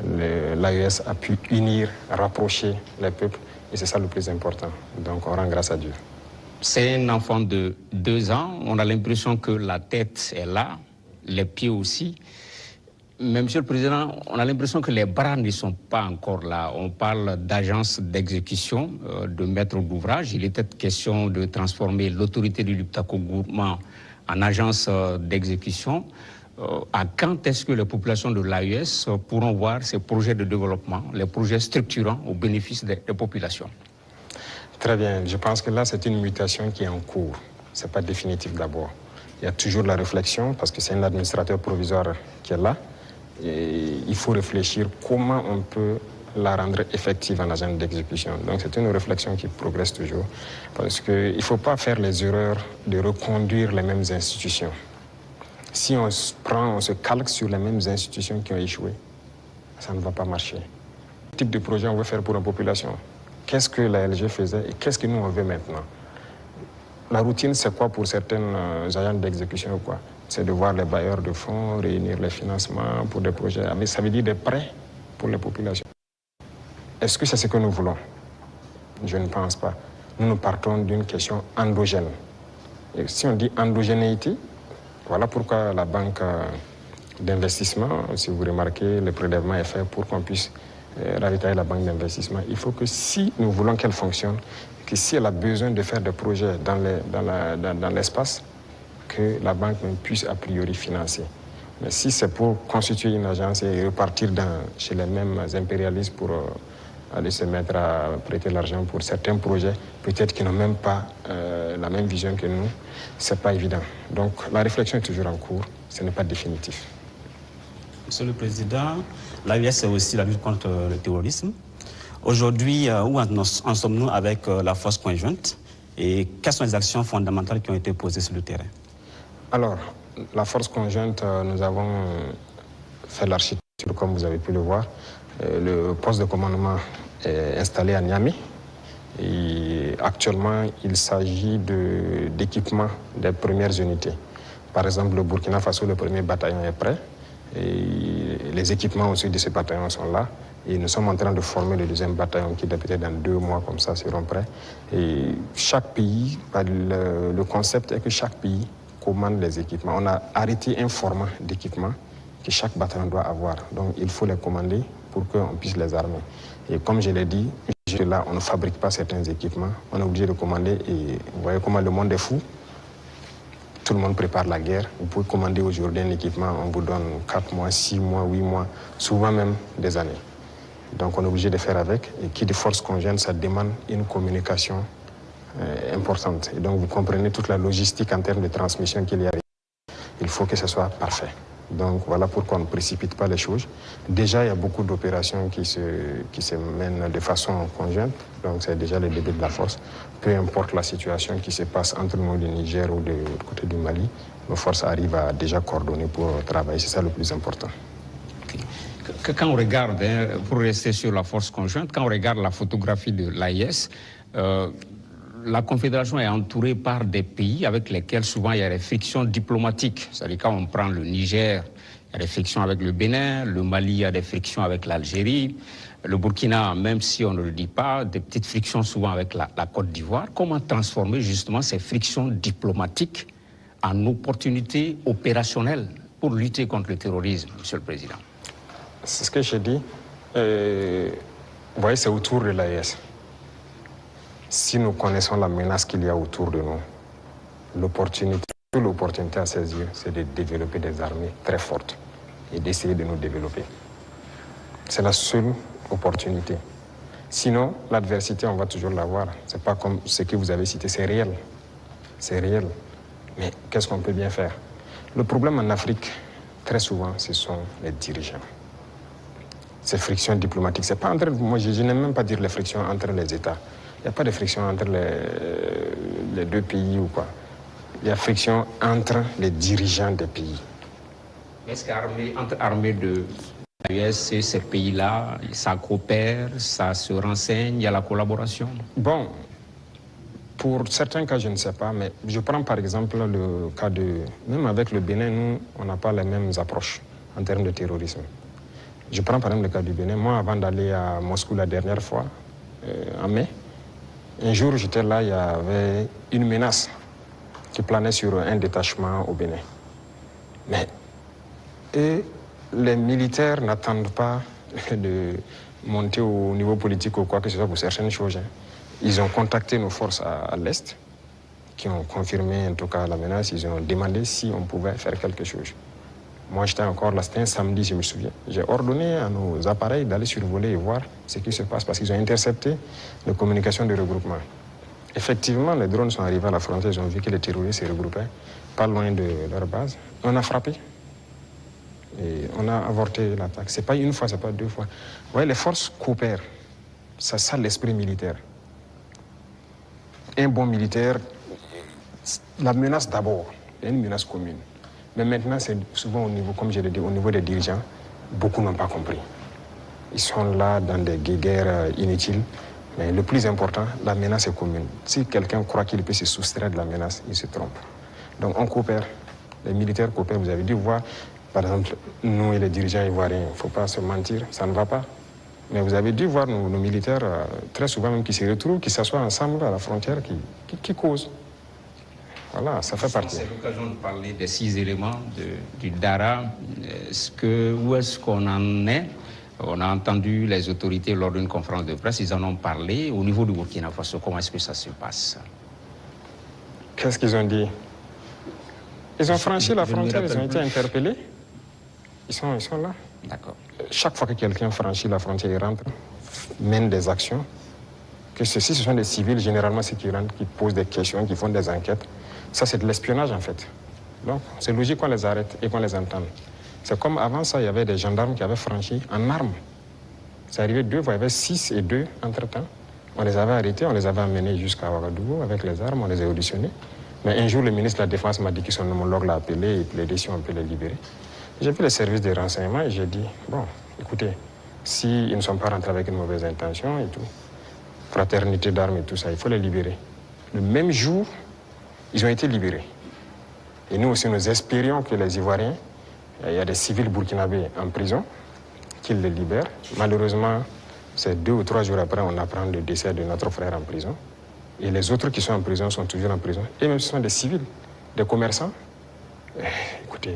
L'AES a pu unir, rapprocher les peuples. Et c'est ça le plus important. Donc on rend grâce à Dieu. C'est un enfant de 2 ans. On a l'impression que la tête est là, les pieds aussi. Mais, Monsieur le Président, on a l'impression que les bras ne sont pas encore là. On parle d'agence d'exécution, de maître d'ouvrage. Il était question de transformer l'autorité du Liptako Gourmand en agence d'exécution. À quand est-ce que les populations de l'AES pourront voir ces projets de développement, les projets structurants au bénéfice des populations? Très bien. Je pense que là, c'est une mutation qui est en cours. Ce n'est pas définitif d'abord. Il y a toujours la réflexion, parce que c'est un administrateur provisoire qui est là. Et il faut réfléchir comment on peut la rendre effective en agent d'exécution. Donc c'est une réflexion qui progresse toujours. Parce qu'il ne faut pas faire les erreurs de reconduire les mêmes institutions. Si on se calque sur les mêmes institutions qui ont échoué, ça ne va pas marcher. Quel type de projet on veut faire pour une population? Qu'est-ce que la LG faisait et qu'est-ce que nous on veut maintenant? La routine, c'est quoi pour certains agents d'exécution ou quoi? C'est de voir les bailleurs de fonds, réunir les financements pour des projets. Mais ça veut dire des prêts pour les populations. Est-ce que c'est ce que nous voulons? Je ne pense pas. Nous partons d'une question endogène. Et si on dit endogénéité, voilà pourquoi la banque d'investissement, si vous remarquez, le prélèvement est fait pour qu'on puisse ravitailler la banque d'investissement. Il faut que si nous voulons qu'elle fonctionne, que si elle a besoin de faire des projets dans l'espace, que la banque puisse a priori financer. Mais si c'est pour constituer une agence et repartir chez les mêmes impérialistes pour aller se mettre à prêter l'argent pour certains projets, peut-être qu'ils n'ont même pas la même vision que nous, c'est pas évident. Donc la réflexion est toujours en cours, ce n'est pas définitif. Monsieur le Président, l'AES, c'est aussi la lutte contre le terrorisme. Aujourd'hui, où en sommes-nous avec la force conjointe et quelles sont les actions fondamentales qui ont été posées sur le terrain? Alors, la force conjointe, nous avons fait l'architecture, comme vous avez pu le voir. Le poste de commandement est installé à Niamey. Et actuellement, il s'agit d'équipement des premières unités. Par exemple, le Burkina Faso, le premier bataillon est prêt. Et les équipements aussi de ces bataillons sont là. Et nous sommes en train de former le deuxième bataillon qui peut-être dans 2 mois comme ça seront prêts. Et chaque pays, le concept est que chaque pays commande les équipements. On a arrêté un format d'équipement que chaque bataillon doit avoir. Donc il faut les commander pour qu'on puisse les armer. Et comme je l'ai dit, là, on ne fabrique pas certains équipements. On est obligé de commander. Et vous voyez comment le monde est fou. Tout le monde prépare la guerre. Vous pouvez commander aujourd'hui un équipement, on vous donne 4 mois, 6 mois, 8 mois, souvent même des années. Donc on est obligé de faire avec. Et qui de force conjointe, ça demande une communication importante. Et donc vous comprenez toute la logistique en termes de transmission qu'il y a. Il faut que ce soit parfait. Donc voilà pourquoi on ne précipite pas les choses. Déjà, il y a beaucoup d'opérations qui se mènent de façon conjointe. Donc c'est déjà le début de la force. Peu importe la situation qui se passe entre nous, du Niger ou du côté du Mali, nos forces arrivent à déjà coordonner pour travailler. C'est ça le plus important. Okay. Quand on regarde, pour rester sur la force conjointe, quand on regarde la photographie de l'AES, la Confédération est entourée par des pays avec lesquels souvent il y a des frictions diplomatiques. C'est-à-dire quand on prend le Niger, il y a des frictions avec le Bénin, le Mali, il y a des frictions avec l'Algérie, le Burkina, même si on ne le dit pas, des petites frictions souvent avec la Côte d'Ivoire. Comment transformer justement ces frictions diplomatiques en opportunités opérationnelles pour lutter contre le terrorisme, Monsieur le Président? C'est ce que j'ai dit. Vous voyez, c'est autour de l'AES. Si nous connaissons la menace qu'il y a autour de nous, l'opportunité à saisir, c'est de développer des armées très fortes et d'essayer de nous développer. C'est la seule opportunité. Sinon, l'adversité, on va toujours l'avoir. C'est pas comme ce que vous avez cité, c'est réel. C'est réel. Mais qu'est-ce qu'on peut bien faire? Le problème en Afrique, très souvent, ce sont les dirigeants. Ces frictions diplomatiques, c'est pas entre... Moi, je n'aime même pas dire les frictions entre les États. Il n'y a pas de friction entre les 2 pays ou quoi. Il y a friction entre les dirigeants des pays. Est-ce qu'entre armées de l'AES et ces pays-là, ça coopère, ça se renseigne, il y a la collaboration? Bon, pour certains cas, je ne sais pas, mais je prends par exemple le cas de... Même avec le Bénin, nous, on n'a pas les mêmes approches en termes de terrorisme. Je prends par exemple le cas du Bénin. Moi, avant d'aller à Moscou la dernière fois, en mai, un jour, j'étais là, il y avait une menace qui planait sur un détachement au Bénin. Mais les militaires n'attendent pas de monter au niveau politique ou quoi que ce soit pour certaines choses. Ils ont contacté nos forces à l'Est, qui ont confirmé en tout cas la menace. Ils ont demandé si on pouvait faire quelque chose. Moi, j'étais encore là, c'était un samedi, je me souviens. J'ai ordonné à nos appareils d'aller survoler et voir ce qui se passe parce qu'ils ont intercepté les communications de regroupement. Effectivement, les drones sont arrivés à la frontière, ils ont vu que les terroristes se regroupaient pas loin de leur base. On a frappé et on a avorté l'attaque. C'est pas une fois, c'est pas 2 fois. Vous voyez, les forces coopèrent. C'est ça l'esprit militaire. Un bon militaire, la menace d'abord, il y a une menace commune. Mais maintenant, c'est souvent au niveau, comme je l'ai dit, au niveau des dirigeants, beaucoup n'ont pas compris. Ils sont là dans des guerres inutiles. Mais le plus important, la menace est commune. Si quelqu'un croit qu'il peut se soustraire de la menace, il se trompe. Donc on coopère. Les militaires coopèrent. Vous avez dû voir, par exemple, nous et les dirigeants ivoiriens, il ne faut pas se mentir, ça ne va pas. Mais vous avez dû voir nos militaires, très souvent même, qui se retrouvent, qui s'assoient ensemble à la frontière, qui causent. Voilà, ça fait partie. C'est l'occasion de parler des 6 éléments du Dara. Où est-ce qu'on en est? On a entendu les autorités lors d'une conférence de presse, ils en ont parlé. Au niveau du Burkina Faso, comment est-ce que ça se passe? Qu'est-ce qu'ils ont dit? Ils ont franchi la frontière, ils ont été interpellés. Ils sont là. D'accord. Chaque fois que quelqu'un franchit la frontière, il rentre, mène des actions. Que si ce sont des civils, généralement, ceux qui rentrent, qui posent des questions, qui font des enquêtes. Ça, c'est de l'espionnage, en fait. Donc, c'est logique qu'on les arrête et qu'on les entende. C'est comme avant ça, il y avait des gendarmes qui avaient franchi en armes. C'est arrivé 2 fois, il y avait 6 et 2 entre-temps. On les avait arrêtés, on les avait amenés jusqu'à Ouagadougou avec les armes, on les a auditionnés. Mais un jour, le ministre de la Défense m'a dit que son homologue l'a appelé et plaidé si on peut les libérer. J'ai vu les services de renseignement et j'ai dit, bon, écoutez, s'ils ne sont pas rentrés avec une mauvaise intention et tout, fraternité d'armes et tout ça, il faut les libérer. Le même jour, ils ont été libérés. Et nous aussi, nous espérions que les Ivoiriens, il y a des civils burkinabés en prison, qu'ils les libèrent. Malheureusement, c'est 2 ou 3 jours après, on apprend le décès de notre frère en prison. Et les autres qui sont en prison sont toujours en prison. Et même ce sont des civils, des commerçants. Écoutez,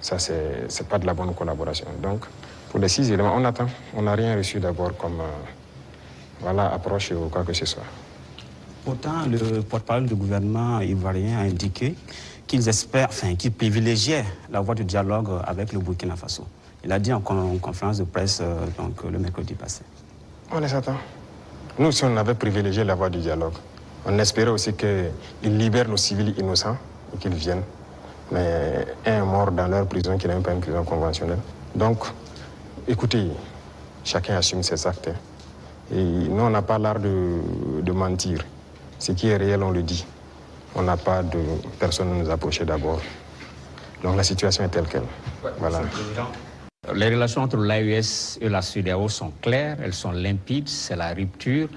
ça, c'est pas de la bonne collaboration. Donc, pour les 6 éléments, on attend. On n'a rien reçu d'abord comme approche ou quoi que ce soit. Pourtant, le porte-parole du gouvernement ivoirien a indiqué qu'ils espèrent, qu'ils privilégiaient la voie du dialogue avec le Burkina Faso. Il a dit en conférence de presse le mercredi passé. On les attend. Nous, si on avait privilégié la voie du dialogue, on espérait aussi qu'ils libèrent nos civils innocents et qu'ils viennent. Mais un est mort dans leur prison qui n'est même pas une prison conventionnelle. Donc, écoutez, chacun assume ses actes. Et nous, on n'a pas l'art de mentir. Ce qui est réel, on le dit. On n'a pas de personne à nous approcher d'abord. Donc la situation est telle qu'elle. Voilà. Les relations entre l'AES et la CEDEAO sont claires, elles sont limpides, c'est la rupture.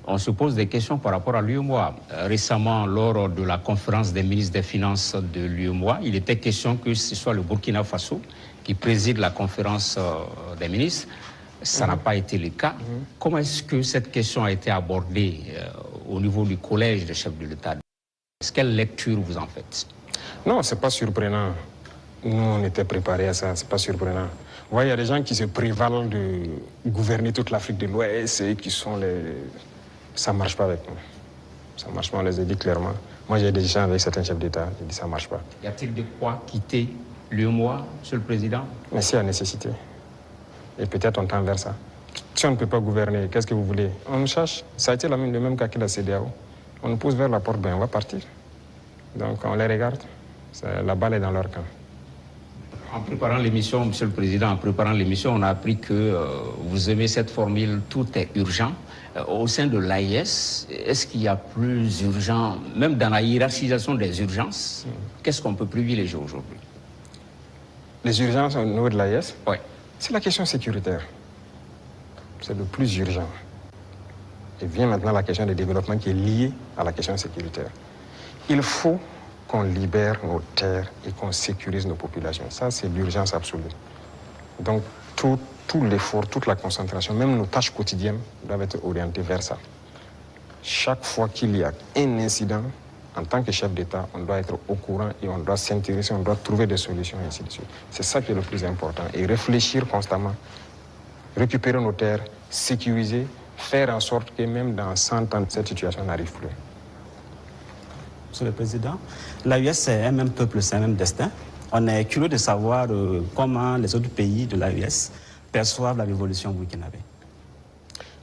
On se pose des questions par rapport à l'UEMOA. Récemment, lors de la conférence des ministres des Finances de l'UEMOA, il était question que ce soit le Burkina Faso qui préside la conférence des ministres. Ça n'a pas été le cas. Comment est-ce que cette question a été abordée au niveau du collège des chefs de l'État? Quelle lecture vous en faites? Non, c'est pas surprenant. Nous, on était préparés à ça, c'est pas surprenant. Vous voyez, il y a des gens qui se prévalent de gouverner toute l'Afrique de l'Ouest et qui sont les... Ça marche pas avec nous. Ça marche pas, on les a dit clairement. Moi, j'ai des gens avec certains chefs d'État, j'ai dit ça marche pas. Y a-t-il de quoi quitter l'UEMOA, Monsieur le Président? Mais c'est la nécessité. Et peut-être on tend vers ça. Si on ne peut pas gouverner, qu'est-ce que vous voulez? On nous cherche. Ça a été le même cas que la CEDEAO. On nous pousse vers la porte, ben on va partir. Donc on les regarde. La balle est dans leur camp. En préparant l'émission, Monsieur le Président, en préparant l'émission, on a appris que vous aimez cette formule « tout est urgent ». Au sein de l'AIS, est-ce qu'il y a plus urgent, même dans la hiérarchisation des urgences, qu'est-ce qu'on peut privilégier aujourd'hui? Les urgences au niveau de l'AIS? Oui. C'est la question sécuritaire. C'est le plus urgent. Et vient maintenant la question du développement qui est liée à la question sécuritaire. Il faut qu'on libère nos terres et qu'on sécurise nos populations. Ça, c'est l'urgence absolue. Donc, tout l'effort, toute la concentration, même nos tâches quotidiennes doivent être orientées vers ça. Chaque fois qu'il y a un incident, en tant que chef d'État, on doit être au courant et on doit s'intéresser, on doit trouver des solutions et ainsi de suite. C'est ça qui est le plus important. Et réfléchir constamment, récupérer nos terres, sécuriser, faire en sorte que même dans 100 ans, cette situation n'arrive plus. Monsieur le Président, l'AES, c'est un même peuple, c'est un même destin. On est curieux de savoir comment les autres pays de l'AES perçoivent la révolution burkinabé.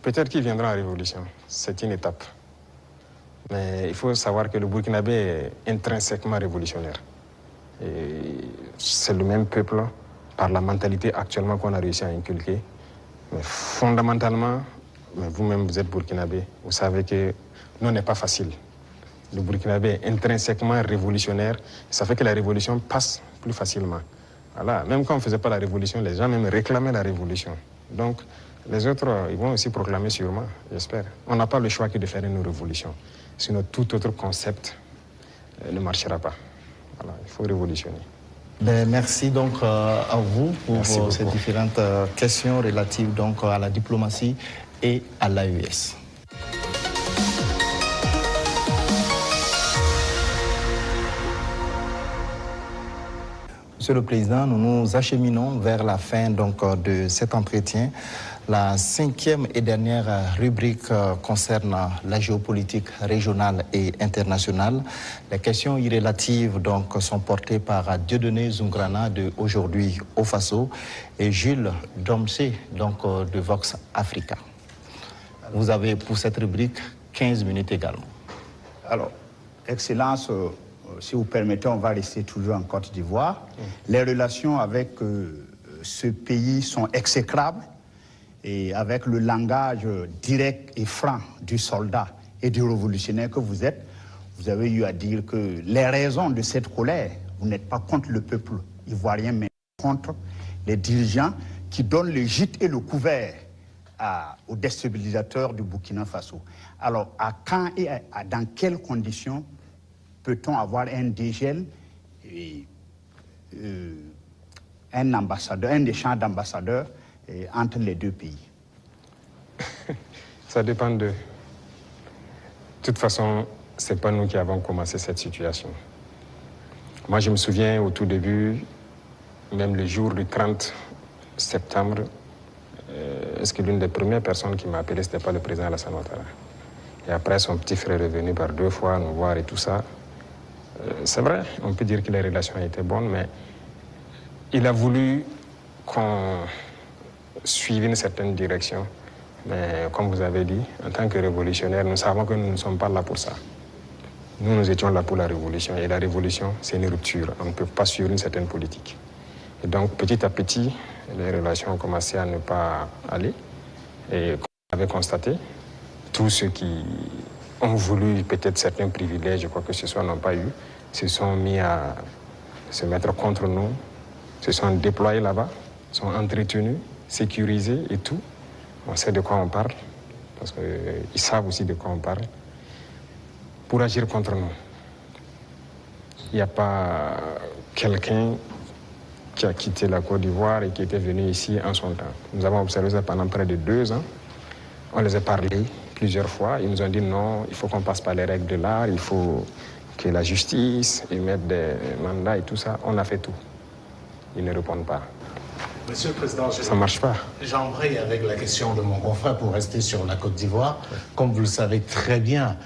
Peut-être qu'il viendra la révolution. C'est une étape. Mais il faut savoir que le Burkinabé est intrinsèquement révolutionnaire. C'est le même peuple, par la mentalité actuellement qu'on a réussi à inculquer. Mais fondamentalement, vous-même, vous êtes Burkinabé. Vous savez que non n'est pas facile. Le Burkinabé est intrinsèquement révolutionnaire. Ça fait que la révolution passe plus facilement. Voilà. Même quand on ne faisait pas la révolution, les gens même réclamaient la révolution. Donc, les autres, ils vont aussi proclamer sûrement, j'espère. On n'a pas le choix que de faire une révolution. Sinon, tout autre concept ne marchera pas. Voilà, il faut révolutionner. Merci donc à vous pour ces différentes questions relatives donc à la diplomatie et à l'AES. Monsieur le Président, nous nous acheminons vers la fin donc, de cet entretien. La 5e et dernière rubrique concerne la géopolitique régionale et internationale. Les questions irrelatives donc, sont portées par Dieudonné Zoungrana de Aujourd'hui au Faso et Jules Domsé donc, de Vox Africa. Vous avez pour cette rubrique 15 minutes également. Alors, Excellence, si vous permettez, on va rester toujours en Côte d'Ivoire. Les relations avec ce pays sont exécrables et avec le langage direct et franc du soldat et du révolutionnaire que vous êtes, vous avez eu à dire que les raisons de cette colère, vous n'êtes pas contre le peuple ivoirien, mais contre les dirigeants qui donnent le gîte et le couvert aux déstabilisateurs du Burkina Faso. Alors, à quand et dans quelles conditions peut-on avoir un dégel et un ambassadeur, un échange d'ambassadeurs entre les deux pays? Ça dépend d'eux. De toute façon, ce n'est pas nous qui avons commencé cette situation. Moi, je me souviens au tout début, même le jour du 30 septembre, est-ce que l'une des premières personnes qui m'a appelé, ce n'était pas le président Alassane Ouattara. Et après, son petit frère est venu par 2 fois nous voir et tout ça. C'est vrai, on peut dire que les relations étaient bonnes, mais il a voulu qu'on suive une certaine direction. Mais comme vous avez dit, en tant que révolutionnaire, nous savons que nous ne sommes pas là pour ça. Nous étions là pour la révolution. Et la révolution, c'est une rupture. On ne peut pas suivre une certaine politique. Et donc, petit à petit, les relations ont commencé à ne pas aller. Et comme vous avez constaté, tous ceux qui ont voulu peut-être certains privilèges, quoi que ce soit, n'ont pas eu, se sont mis à se mettre contre nous, se sont déployés là-bas, sont entretenus, sécurisés et tout. On sait de quoi on parle, parce qu'ils savent aussi de quoi on parle, pour agir contre nous. Il n'y a pas quelqu'un qui a quitté la Côte d'Ivoire et qui était venu ici en son temps. Nous avons observé ça pendant près de 2 ans. On les a parlé plusieurs fois. Ils nous ont dit non, il faut qu'on passe par les règles de l'art, il faut que la justice émette des mandats et tout ça. On a fait tout. Ils ne répondent pas. Monsieur le Président, ça ne marche pas. J'embraye avec la question de mon confrère pour rester sur la Côte d'Ivoire. Comme vous le savez très bien,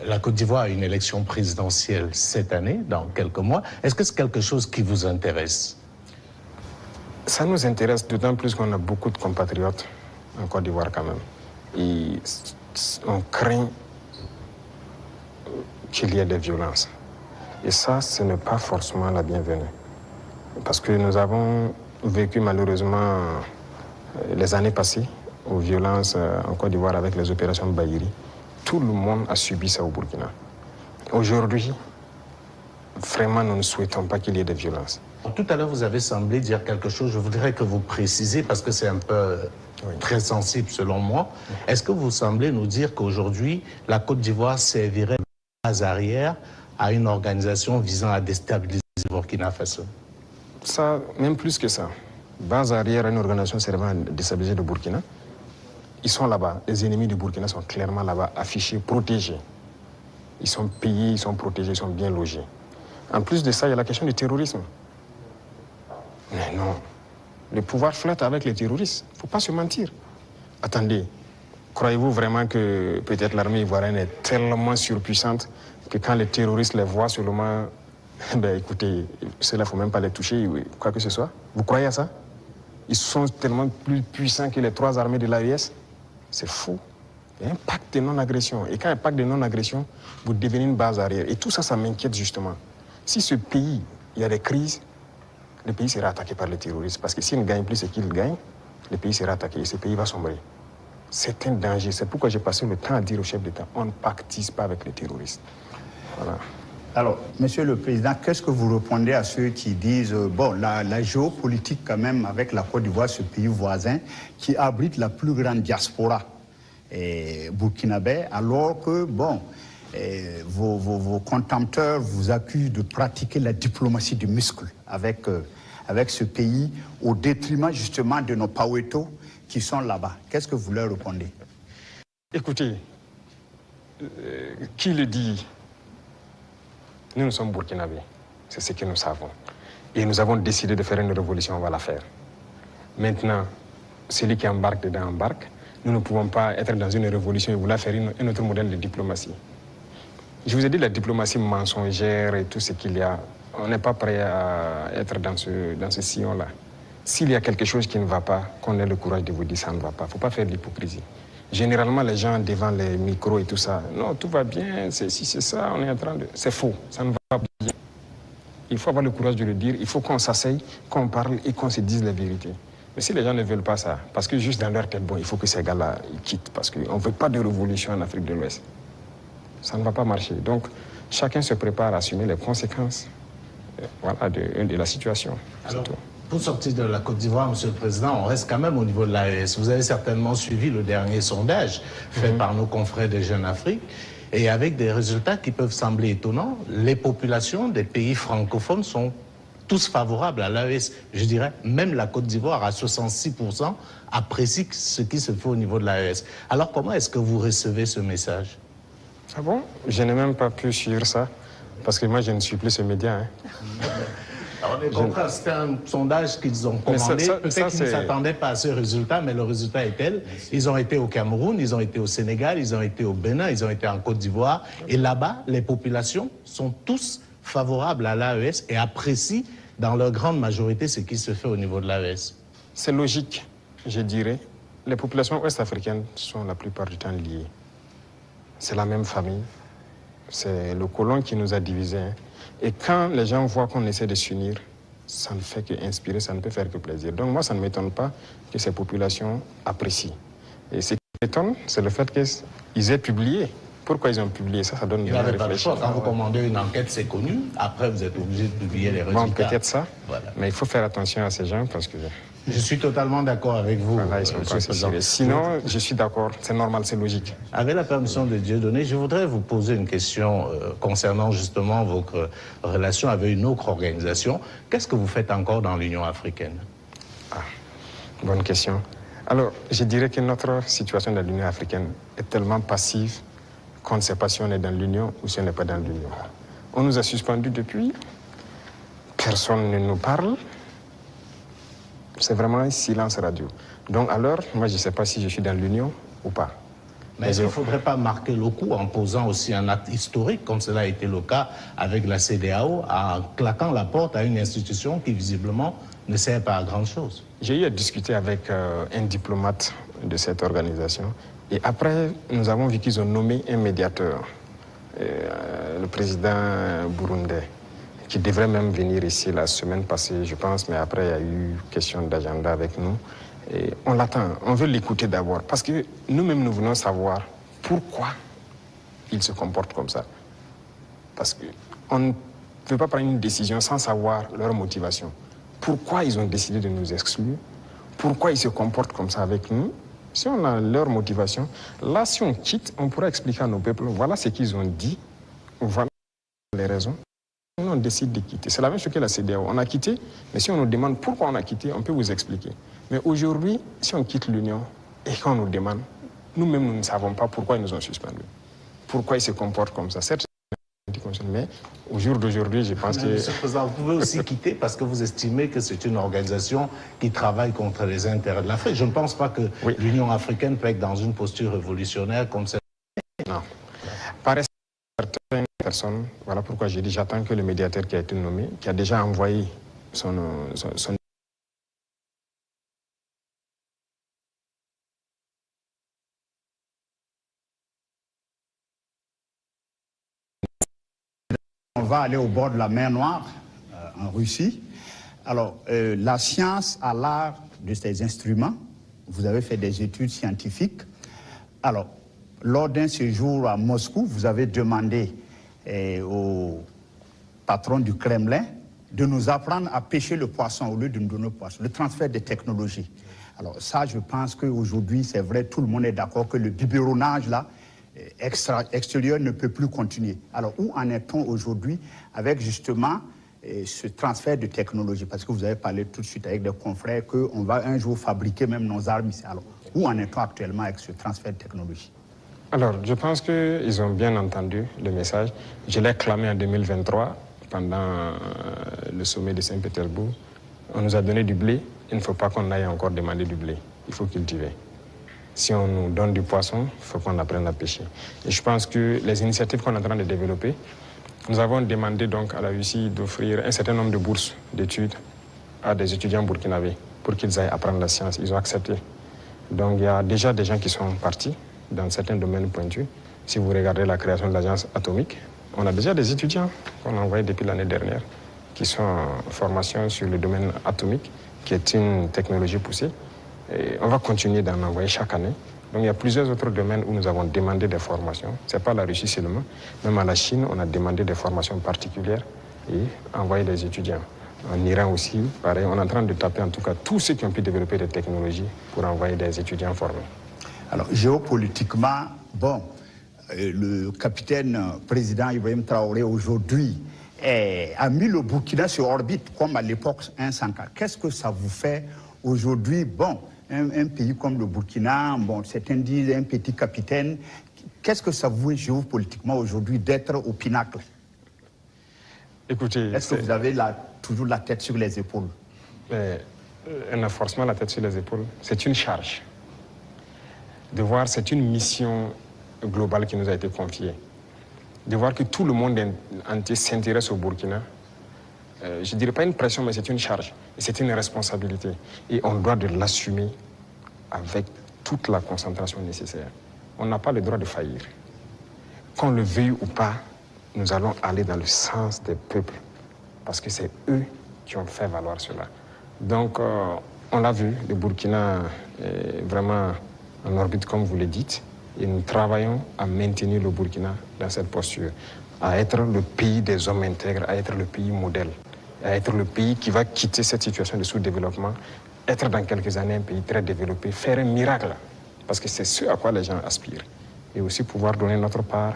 la Côte d'Ivoire a une élection présidentielle cette année, dans quelques mois. Est-ce que c'est quelque chose qui vous intéresse? Ça nous intéresse d'autant plus qu'on a beaucoup de compatriotes en Côte d'Ivoire quand même. Et on craint qu'il y ait des violences. Et ça, ce n'est pas forcément la bienvenue. Parce que nous avons vécu malheureusement les années passées aux violences en Côte d'Ivoire avec les opérations Bahiri. Tout le monde a subi ça au Burkina. Aujourd'hui, vraiment, nous ne souhaitons pas qu'il y ait des violences. Tout à l'heure, vous avez semblé dire quelque chose. Je voudrais que vous précisez, parce que c'est un peu très sensible selon moi. Est-ce que vous semblez nous dire qu'aujourd'hui, la Côte d'Ivoire servirait de base arrière à une organisation visant à déstabiliser le Burkina Faso? Ça, même plus que ça. Base arrière à une organisation servant à déstabiliser le Burkina. Ils sont là-bas. Les ennemis du Burkina sont clairement là-bas, affichés, protégés. Ils sont payés, ils sont protégés, ils sont bien logés. En plus de ça, il y a la question du terrorisme. Mais non, le pouvoir flotte avec les terroristes. Il ne faut pas se mentir. Attendez, croyez-vous vraiment que peut-être l'armée ivoirienne est tellement surpuissante que quand les terroristes les voient seulement, ben écoutez, ceux-là, il ne faut même pas les toucher, quoi que ce soit. Vous croyez à ça? Ils sont tellement plus puissants que les 3 armées de l'AES. C'est fou. Il y a un pacte de non-agression. Et quand il y a un pacte de non-agression, vous devenez une base arrière. Et tout ça, ça m'inquiète justement. Si ce pays, il y a des crises, le pays sera attaqué par les terroristes. Parce que s'ils ne gagnent plus ce qu'ils gagnent, le pays sera attaqué et ce pays va sombrer. C'est un danger. C'est pourquoi j'ai passé le temps à dire au chef d'État, on ne pactise pas avec les terroristes. Voilà. Alors, Monsieur le Président, qu'est-ce que vous répondez à ceux qui disent, bon, la géopolitique quand même avec la Côte d'Ivoire, ce pays voisin, qui abrite la plus grande diaspora burkinabé, alors que, bon, vos contempteurs vous accusent de pratiquer la diplomatie du muscle avec ce pays, au détriment justement de nos Paweto qui sont là-bas. Qu'est-ce que vous leur répondez? Écoutez, qui le dit? Nous sommes burkinabés, c'est ce que nous savons. Et nous avons décidé de faire une révolution, on va la faire. Maintenant, celui qui embarque dedans embarque. Nous ne pouvons pas être dans une révolution et vouloir faire un autre modèle de diplomatie. Je vous ai dit la diplomatie mensongère et tout ce qu'il y a. On n'est pas prêt à être dans ce sillon-là. S'il y a quelque chose qui ne va pas, qu'on ait le courage de vous dire ça ne va pas. Il ne faut pas faire de l'hypocrisie. Généralement, les gens devant les micros et tout ça, non, tout va bien, c'est ça, on est en train de... C'est faux, ça ne va pas bien. Il faut avoir le courage de le dire, il faut qu'on s'asseye, qu'on parle et qu'on se dise la vérité. Mais si les gens ne veulent pas ça, parce que juste dans leur tête, bon, il faut que ces gars-là quittent, parce qu'on ne veut pas de révolution en Afrique de l'Ouest. Ça ne va pas marcher. Donc, chacun se prépare à assumer les conséquences voilà, de la situation. Alors, pour sortir de la Côte d'Ivoire, Monsieur le Président, on reste quand même au niveau de l'AES. Vous avez certainement suivi le dernier sondage fait par nos confrères de Jeune Afrique. Et avec des résultats qui peuvent sembler étonnants, les populations des pays francophones sont tous favorables à l'AES. Je dirais, même la Côte d'Ivoire, à 66%, apprécie ce qui se fait au niveau de l'AES. Alors, comment est-ce que vous recevez ce message? Ah bon? Je n'ai même pas pu suivre ça, parce que moi, je ne suis plus ce média. Hein. Alors, on est contraire, c'était un sondage qu'ils ont commandé. Peut-être qu'ils ne s'attendaient pas à ce résultat, mais le résultat est tel. Ils ont été au Cameroun, ils ont été au Sénégal, ils ont été au Bénin, ils ont été en Côte d'Ivoire. Et là-bas, les populations sont tous favorables à l'AES et apprécient dans leur grande majorité ce qui se fait au niveau de l'AES. C'est logique, je dirais. Les populations ouest-africaines sont la plupart du temps liées. C'est la même famille. C'est le colon qui nous a divisés. Hein. Et quand les gens voient qu'on essaie de s'unir, ça ne fait qu'inspirer, ça ne peut faire que plaisir. Donc moi, ça ne m'étonne pas que ces populations apprécient. Et ce qui m'étonne, c'est le fait qu'ils aient publié. Pourquoi ils ont publié ça? Ça donne une réflexion. Quand vous commandez une enquête, c'est connu. Après, vous êtes obligé de publier les résultats. Bon, peut-être ça. Voilà. Mais il faut faire attention à ces gens parce que... Je suis totalement d'accord avec vous. Voilà, ils sont pas sérieux. Sinon, je suis d'accord. C'est normal, c'est logique. Avec la permission de Dieudonné, je voudrais vous poser une question concernant justement votre relation avec une autre organisation. Qu'est-ce que vous faites encore dans l'Union africaine? Ah, bonne question. Alors, je dirais que notre situation dans l'Union africaine est tellement passive qu'on ne sait pas si on est dans l'Union ou si on n'est pas dans l'Union. On nous a suspendus depuis. Personne ne nous parle. C'est vraiment un silence radio. Donc alors, moi je ne sais pas si je suis dans l'Union ou pas. Mais il ne faudrait pas marquer le coup en posant aussi un acte historique, comme cela a été le cas avec la CEDEAO, en claquant la porte à une institution qui visiblement ne sert pas à grand-chose. J'ai eu à discuter avec un diplomate de cette organisation. Et après, nous avons vu qu'ils ont nommé un médiateur, le président burundais, qui devrait même venir ici la semaine passée, je pense, mais après, il y a eu question d'agenda avec nous. Et on l'attend, on veut l'écouter d'abord, parce que nous-mêmes, nous voulons savoir pourquoi ils se comportent comme ça. Parce qu'on ne peut pas prendre une décision sans savoir leur motivation. Pourquoi ils ont décidé de nous exclure? Pourquoi ils se comportent comme ça avec nous? Si on a leur motivation, là, si on quitte, on pourra expliquer à nos peuples, voilà ce qu'ils ont dit, voilà les raisons. On décide de quitter. C'est la même chose que la CEDEAO. On a quitté, mais si on nous demande pourquoi on a quitté, on peut vous expliquer. Mais aujourd'hui, si on quitte l'Union et qu'on nous demande, nous-mêmes, nous ne savons pas pourquoi ils nous ont suspendus. Pourquoi ils se comportent comme ça. Certes, mais au jour d'aujourd'hui, je pense que... Monsieur le Président, vous pouvez aussi quitter parce que vous estimez que c'est une organisation qui travaille contre les intérêts de l'Afrique. Je ne pense pas que l'Union africaine peut être dans une posture révolutionnaire comme celle... Non. Par certaines personnes, voilà pourquoi j'ai dit, j'attends que le médiateur qui a été nommé, qui a déjà envoyé son On va aller au bord de la mer Noire, en Russie. Alors, la science a l'art de ces instruments. Vous avez fait des études scientifiques. Alors, lors d'un séjour à Moscou, vous avez demandé au patron du Kremlin de nous apprendre à pêcher le poisson au lieu de nous donner le poisson, le transfert des technologies. Alors ça, je pense qu'aujourd'hui, c'est vrai, tout le monde est d'accord que le biberonnage, là, extérieur ne peut plus continuer. Alors, où en est-on aujourd'hui avec justement ce transfert de technologie? Parce que vous avez parlé tout de suite avec des confrères qu'on va un jour fabriquer même nos armes ici. Alors, où en est-on actuellement avec ce transfert de technologie? Alors, je pense qu'ils ont bien entendu le message. Je l'ai clamé en 2023, pendant le sommet de Saint-Pétersbourg. On nous a donné du blé. Il ne faut pas qu'on aille encore demander du blé. Il faut cultiver. Si on nous donne du poisson, il faut qu'on apprenne à pêcher. Et je pense que les initiatives qu'on est en train de développer, nous avons demandé donc à la Russie d'offrir un certain nombre de bourses d'études à des étudiants burkinabés pour qu'ils aillent apprendre la science. Ils ont accepté. Donc il y a déjà des gens qui sont partis dans certains domaines pointus. Si vous regardez la création de l'agence atomique, on a déjà des étudiants qu'on a envoyés depuis l'année dernière qui sont en formation sur le domaine atomique, qui est une technologie poussée. Et on va continuer d'en envoyer chaque année. Donc il y a plusieurs autres domaines où nous avons demandé des formations. Ce n'est pas la Russie seulement. Même à la Chine, on a demandé des formations particulières et envoyé des étudiants. En Iran aussi, pareil, on est en train de taper en tout cas tous ceux qui ont pu développer des technologies pour envoyer des étudiants formés. Alors géopolitiquement, bon, le capitaine président Ibrahim Traoré aujourd'hui a mis le Burkina sur orbite comme à l'époque 154. Qu'est-ce que ça vous fait aujourd'hui? Bon, un pays comme le Burkina, bon, certains disent un petit capitaine. Qu'est-ce que ça vous fait géopolitiquement aujourd'hui d'être au pinacle? Écoutez, est-ce que vous avez toujours la tête sur les épaules? On a forcément la tête sur les épaules. C'est une charge. De voir, c'est une mission globale qui nous a été confiée. De voir que tout le monde entier s'intéresse au Burkina, je ne dirais pas une pression, mais c'est une charge. Et c'est une responsabilité. Et on doit de l'assumer avec toute la concentration nécessaire. On n'a pas le droit de faillir. Qu'on le veuille ou pas, nous allons aller dans le sens des peuples. Parce que c'est eux qui ont fait valoir cela. Donc, on l'a vu, le Burkina est vraiment en orbite, comme vous le dites. Et nous travaillons à maintenir le Burkina dans cette posture, à être le pays des hommes intègres, à être le pays modèle, à être le pays qui va quitter cette situation de sous-développement, être dans quelques années un pays très développé, faire un miracle, parce que c'est ce à quoi les gens aspirent. Et aussi pouvoir donner notre part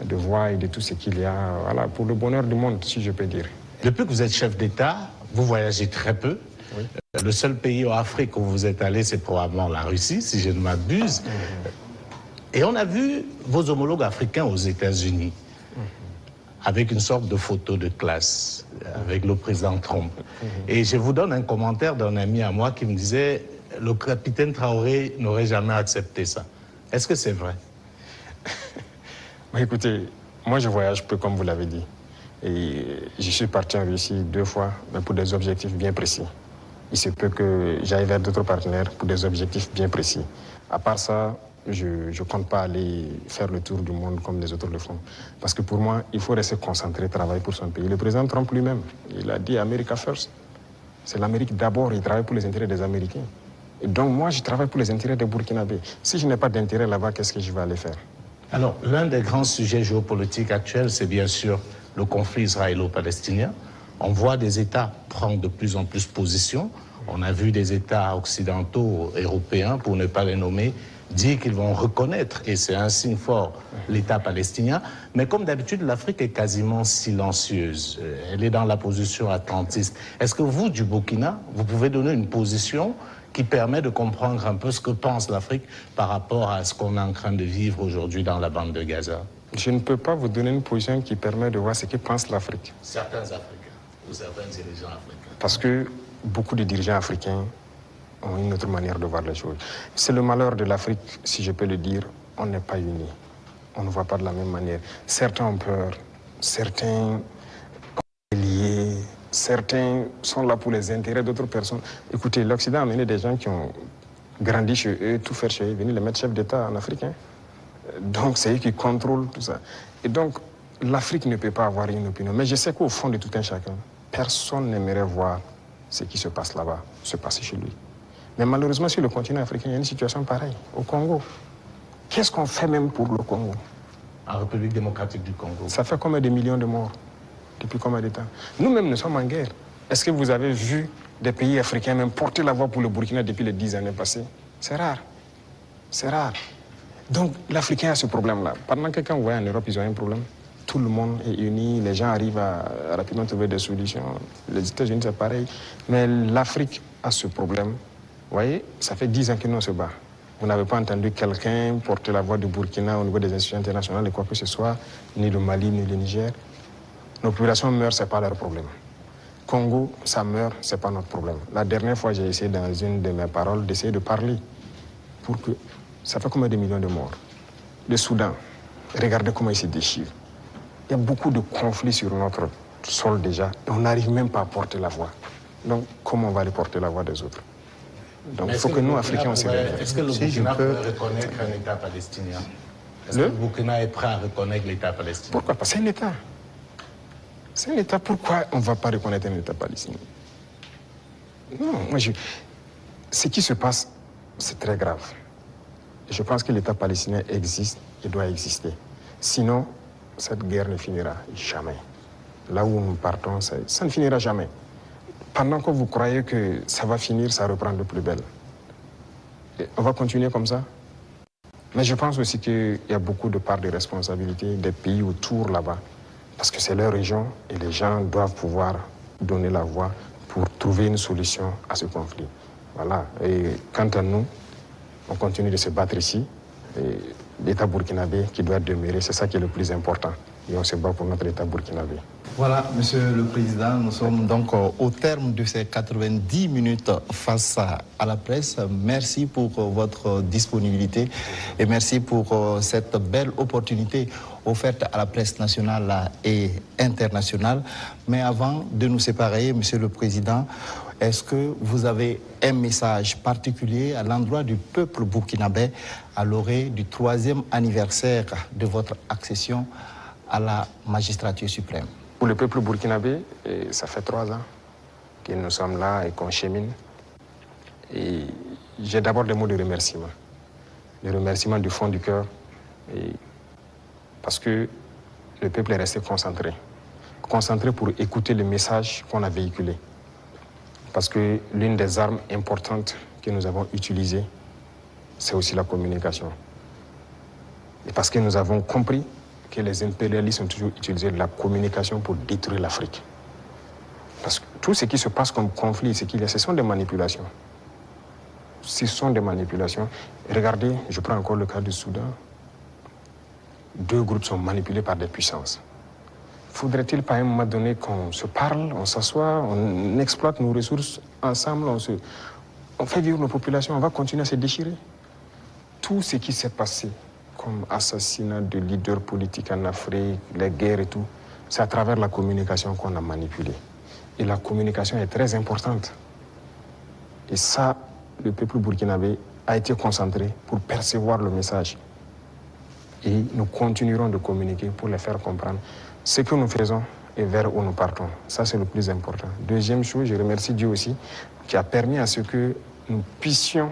de voix et de tout ce qu'il y a, voilà, pour le bonheur du monde, si je peux dire. Depuis que vous êtes chef d'État, vous voyagez très peu. Oui. Le seul pays en Afrique où vous êtes allé, c'est probablement la Russie, si je ne m'abuse. Et on a vu vos homologues africains aux États-Unis, avec une sorte de photo de classe, avec le président Trump. Et je vous donne un commentaire d'un ami à moi qui me disait « Le capitaine Traoré n'aurait jamais accepté ça ». Est-ce que c'est vrai? Écoutez, moi je voyage peu, comme vous l'avez dit. Et je suis parti en Russie 2 fois, mais pour des objectifs bien précis. Il se peut que j'aille vers d'autres partenaires pour des objectifs bien précis. À part ça, je ne compte pas aller faire le tour du monde comme les autres le font. Parce que pour moi, il faut rester concentré, travailler pour son pays. Le président Trump lui-même, il a dit « America first ». C'est l'Amérique d'abord, il travaille pour les intérêts des Américains. Et donc moi, je travaille pour les intérêts des Burkinabés. Si je n'ai pas d'intérêt là-bas, qu'est-ce que je vais aller faire? Alors, l'un des grands sujets géopolitiques actuels, c'est bien sûr le conflit israélo-palestinien. On voit des États prendre de plus en plus position. On a vu des États occidentaux, européens, pour ne pas les nommer, dire qu'ils vont reconnaître, et c'est un signe fort, l'État palestinien. Mais comme d'habitude, l'Afrique est quasiment silencieuse. Elle est dans la position atlantiste. Est-ce que vous, du Burkina, vous pouvez donner une position qui permet de comprendre un peu ce que pense l'Afrique par rapport à ce qu'on est en train de vivre aujourd'hui dans la bande de Gaza? Je ne peux pas vous donner une position qui permet de voir ce que pense l'Afrique. Certains Africains, ou certains dirigeants africains. Parce que beaucoup de dirigeants africains ont une autre manière de voir les choses. C'est le malheur de l'Afrique, si je peux le dire, on n'est pas unis. On ne voit pas de la même manière. Certains ont peur, certains sont liés, certains sont là pour les intérêts d'autres personnes. Écoutez, l'Occident a amené des gens qui ont grandi chez eux, tout faire chez eux, venir les mettre chef d'État en Afrique. Donc c'est eux qui contrôlent tout ça. Et donc l'Afrique ne peut pas avoir une opinion. Mais je sais qu'au fond de tout un chacun, personne n'aimerait voir ce qui se passe là-bas, se passer chez lui. Mais malheureusement, sur le continent africain, il y a une situation pareille. Au Congo, qu'est-ce qu'on fait même pour le Congo? En République démocratique du Congo. Ça fait combien de millions de morts? Depuis combien de temps? Nous-mêmes, nous sommes en guerre. Est-ce que vous avez vu des pays africains même porter la voix pour le Burkina depuis les 10 années passées? C'est rare. C'est rare. Donc, l'Africain a ce problème-là. Pendant que quand vous voyez en Europe, ils ont un problème. Tout le monde est uni, les gens arrivent à rapidement trouver des solutions. Les États-Unis, c'est pareil. Mais l'Afrique a ce problème. Vous voyez, ça fait 10 ans que nous on se bat. Vous n'avez pas entendu quelqu'un porter la voix du Burkina au niveau des institutions internationales et quoi que ce soit, ni le Mali, ni le Niger. Nos populations meurent, ce n'est pas leur problème. Congo, ça meurt, ce n'est pas notre problème. La dernière fois, j'ai essayé dans une de mes paroles d'essayer de parler pour que... Ça fait combien de millions de morts? Le Soudan, regardez comment il se déchire. Il y a beaucoup de conflits sur notre sol déjà et on n'arrive même pas à porter la voix. Donc, comment on va aller porter la voix des autres? Donc, il faut que nous, Africains, on se réveille. Est-ce que le Burkina peut reconnaître un État palestinien? Est-ce que le Burkina est prêt à reconnaître l'État palestinien? Pourquoi pas? C'est un État. C'est un État. Pourquoi on ne va pas reconnaître un État palestinien? Non, ce qui se passe, c'est très grave. Je pense que l'État palestinien existe et doit exister. Sinon, cette guerre ne finira jamais. Là où nous partons, ça ne finira jamais. Pendant que vous croyez que ça va finir, ça reprend de plus belle. Et on va continuer comme ça. Mais je pense aussi qu'il y a beaucoup de parts de responsabilité des pays autour là-bas. Parce que c'est leur région et les gens doivent pouvoir donner la voix pour trouver une solution à ce conflit. Voilà. Et quant à nous, on continue de se battre ici. L'État burkinabé qui doit demeurer, c'est ça qui est le plus important. Et on se bat pour notre État burkinabé. Voilà, Monsieur le Président, nous sommes donc au terme de ces 90 minutes face à la presse. Merci pour votre disponibilité et merci pour cette belle opportunité offerte à la presse nationale et internationale. Mais avant de nous séparer, Monsieur le Président, est-ce que vous avez un message particulier à l'endroit du peuple burkinabé à l'orée du 3e anniversaire de votre accession à la magistrature suprême? Pour le peuple burkinabé, ça fait 3 ans que nous sommes là et qu'on chemine. Et j'ai d'abord des mots de remerciement. Des remerciements du fond du cœur. Parce que le peuple est resté concentré. Concentré pour écouter le message qu'on a véhiculé. Parce que l'une des armes importantes que nous avons utilisées, c'est aussi la communication. Et parce que nous avons compris que les impérialistes ont toujours utilisé de la communication pour détruire l'Afrique. Parce que tout ce qui se passe comme conflit, ce sont des manipulations. Ce sont des manipulations. Regardez, je prends encore le cas du Soudan. 2 groupes sont manipulés par des puissances. Faudrait-il pas à un moment donné qu'on se parle, on s'assoit, on exploite nos ressources ensemble, on fait vivre nos populations, on va continuer à se déchirer? Tout ce qui s'est passé comme assassinat de leaders politiques en Afrique, les guerres et tout, c'est à travers la communication qu'on a manipulé. Et la communication est très importante. Et ça, le peuple burkinabé a été concentré pour percevoir le message. Et nous continuerons de communiquer pour les faire comprendre ce que nous faisons et vers où nous partons. Ça, c'est le plus important. Deuxième chose, je remercie Dieu aussi, qui a permis à ce que nous puissions,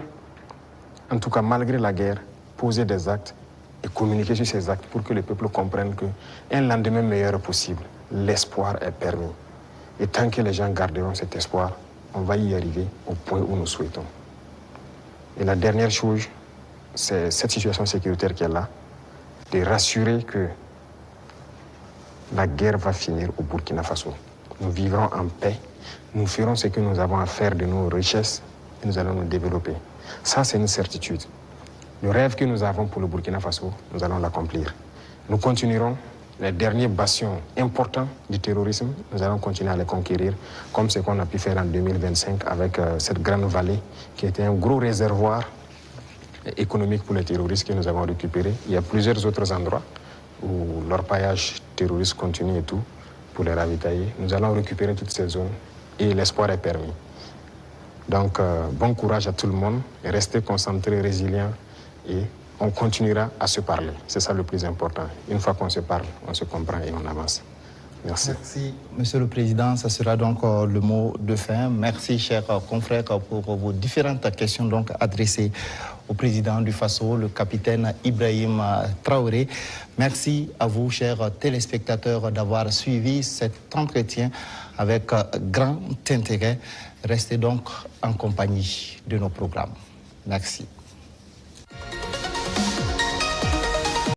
en tout cas malgré la guerre, poser des actes et communiquer sur ces actes pour que le peuple comprenne qu'un lendemain meilleur possible, l'espoir est permis. Et tant que les gens garderont cet espoir, on va y arriver au point où nous souhaitons. Et la dernière chose, c'est cette situation sécuritaire qui est là, de rassurer que la guerre va finir au Burkina Faso. Nous vivrons en paix, nous ferons ce que nous avons à faire de nos richesses et nous allons nous développer. Ça, c'est une certitude. Le rêve que nous avons pour le Burkina Faso, nous allons l'accomplir. Nous continuerons les derniers bastions importants du terrorisme, nous allons continuer à les conquérir, comme ce qu'on a pu faire en 2025 avec cette grande vallée qui était un gros réservoir économique pour les terroristes que nous avons récupéré. Il y a plusieurs autres endroits où l'orpaillage terroriste continue et tout, pour les ravitailler. Nous allons récupérer toutes ces zones et l'espoir est permis. Donc, bon courage à tout le monde, restez concentrés, résilients et on continuera à se parler. C'est ça le plus important. Une fois qu'on se parle, on se comprend et on avance. Merci. Merci, Monsieur le Président. Ça sera donc le mot de fin. Merci, chers confrères, pour vos différentes questions donc adressées au président du Faso, le capitaine Ibrahim Traoré. Merci à vous, chers téléspectateurs, d'avoir suivi cet entretien avec grand intérêt. Restez donc en compagnie de nos programmes. Merci.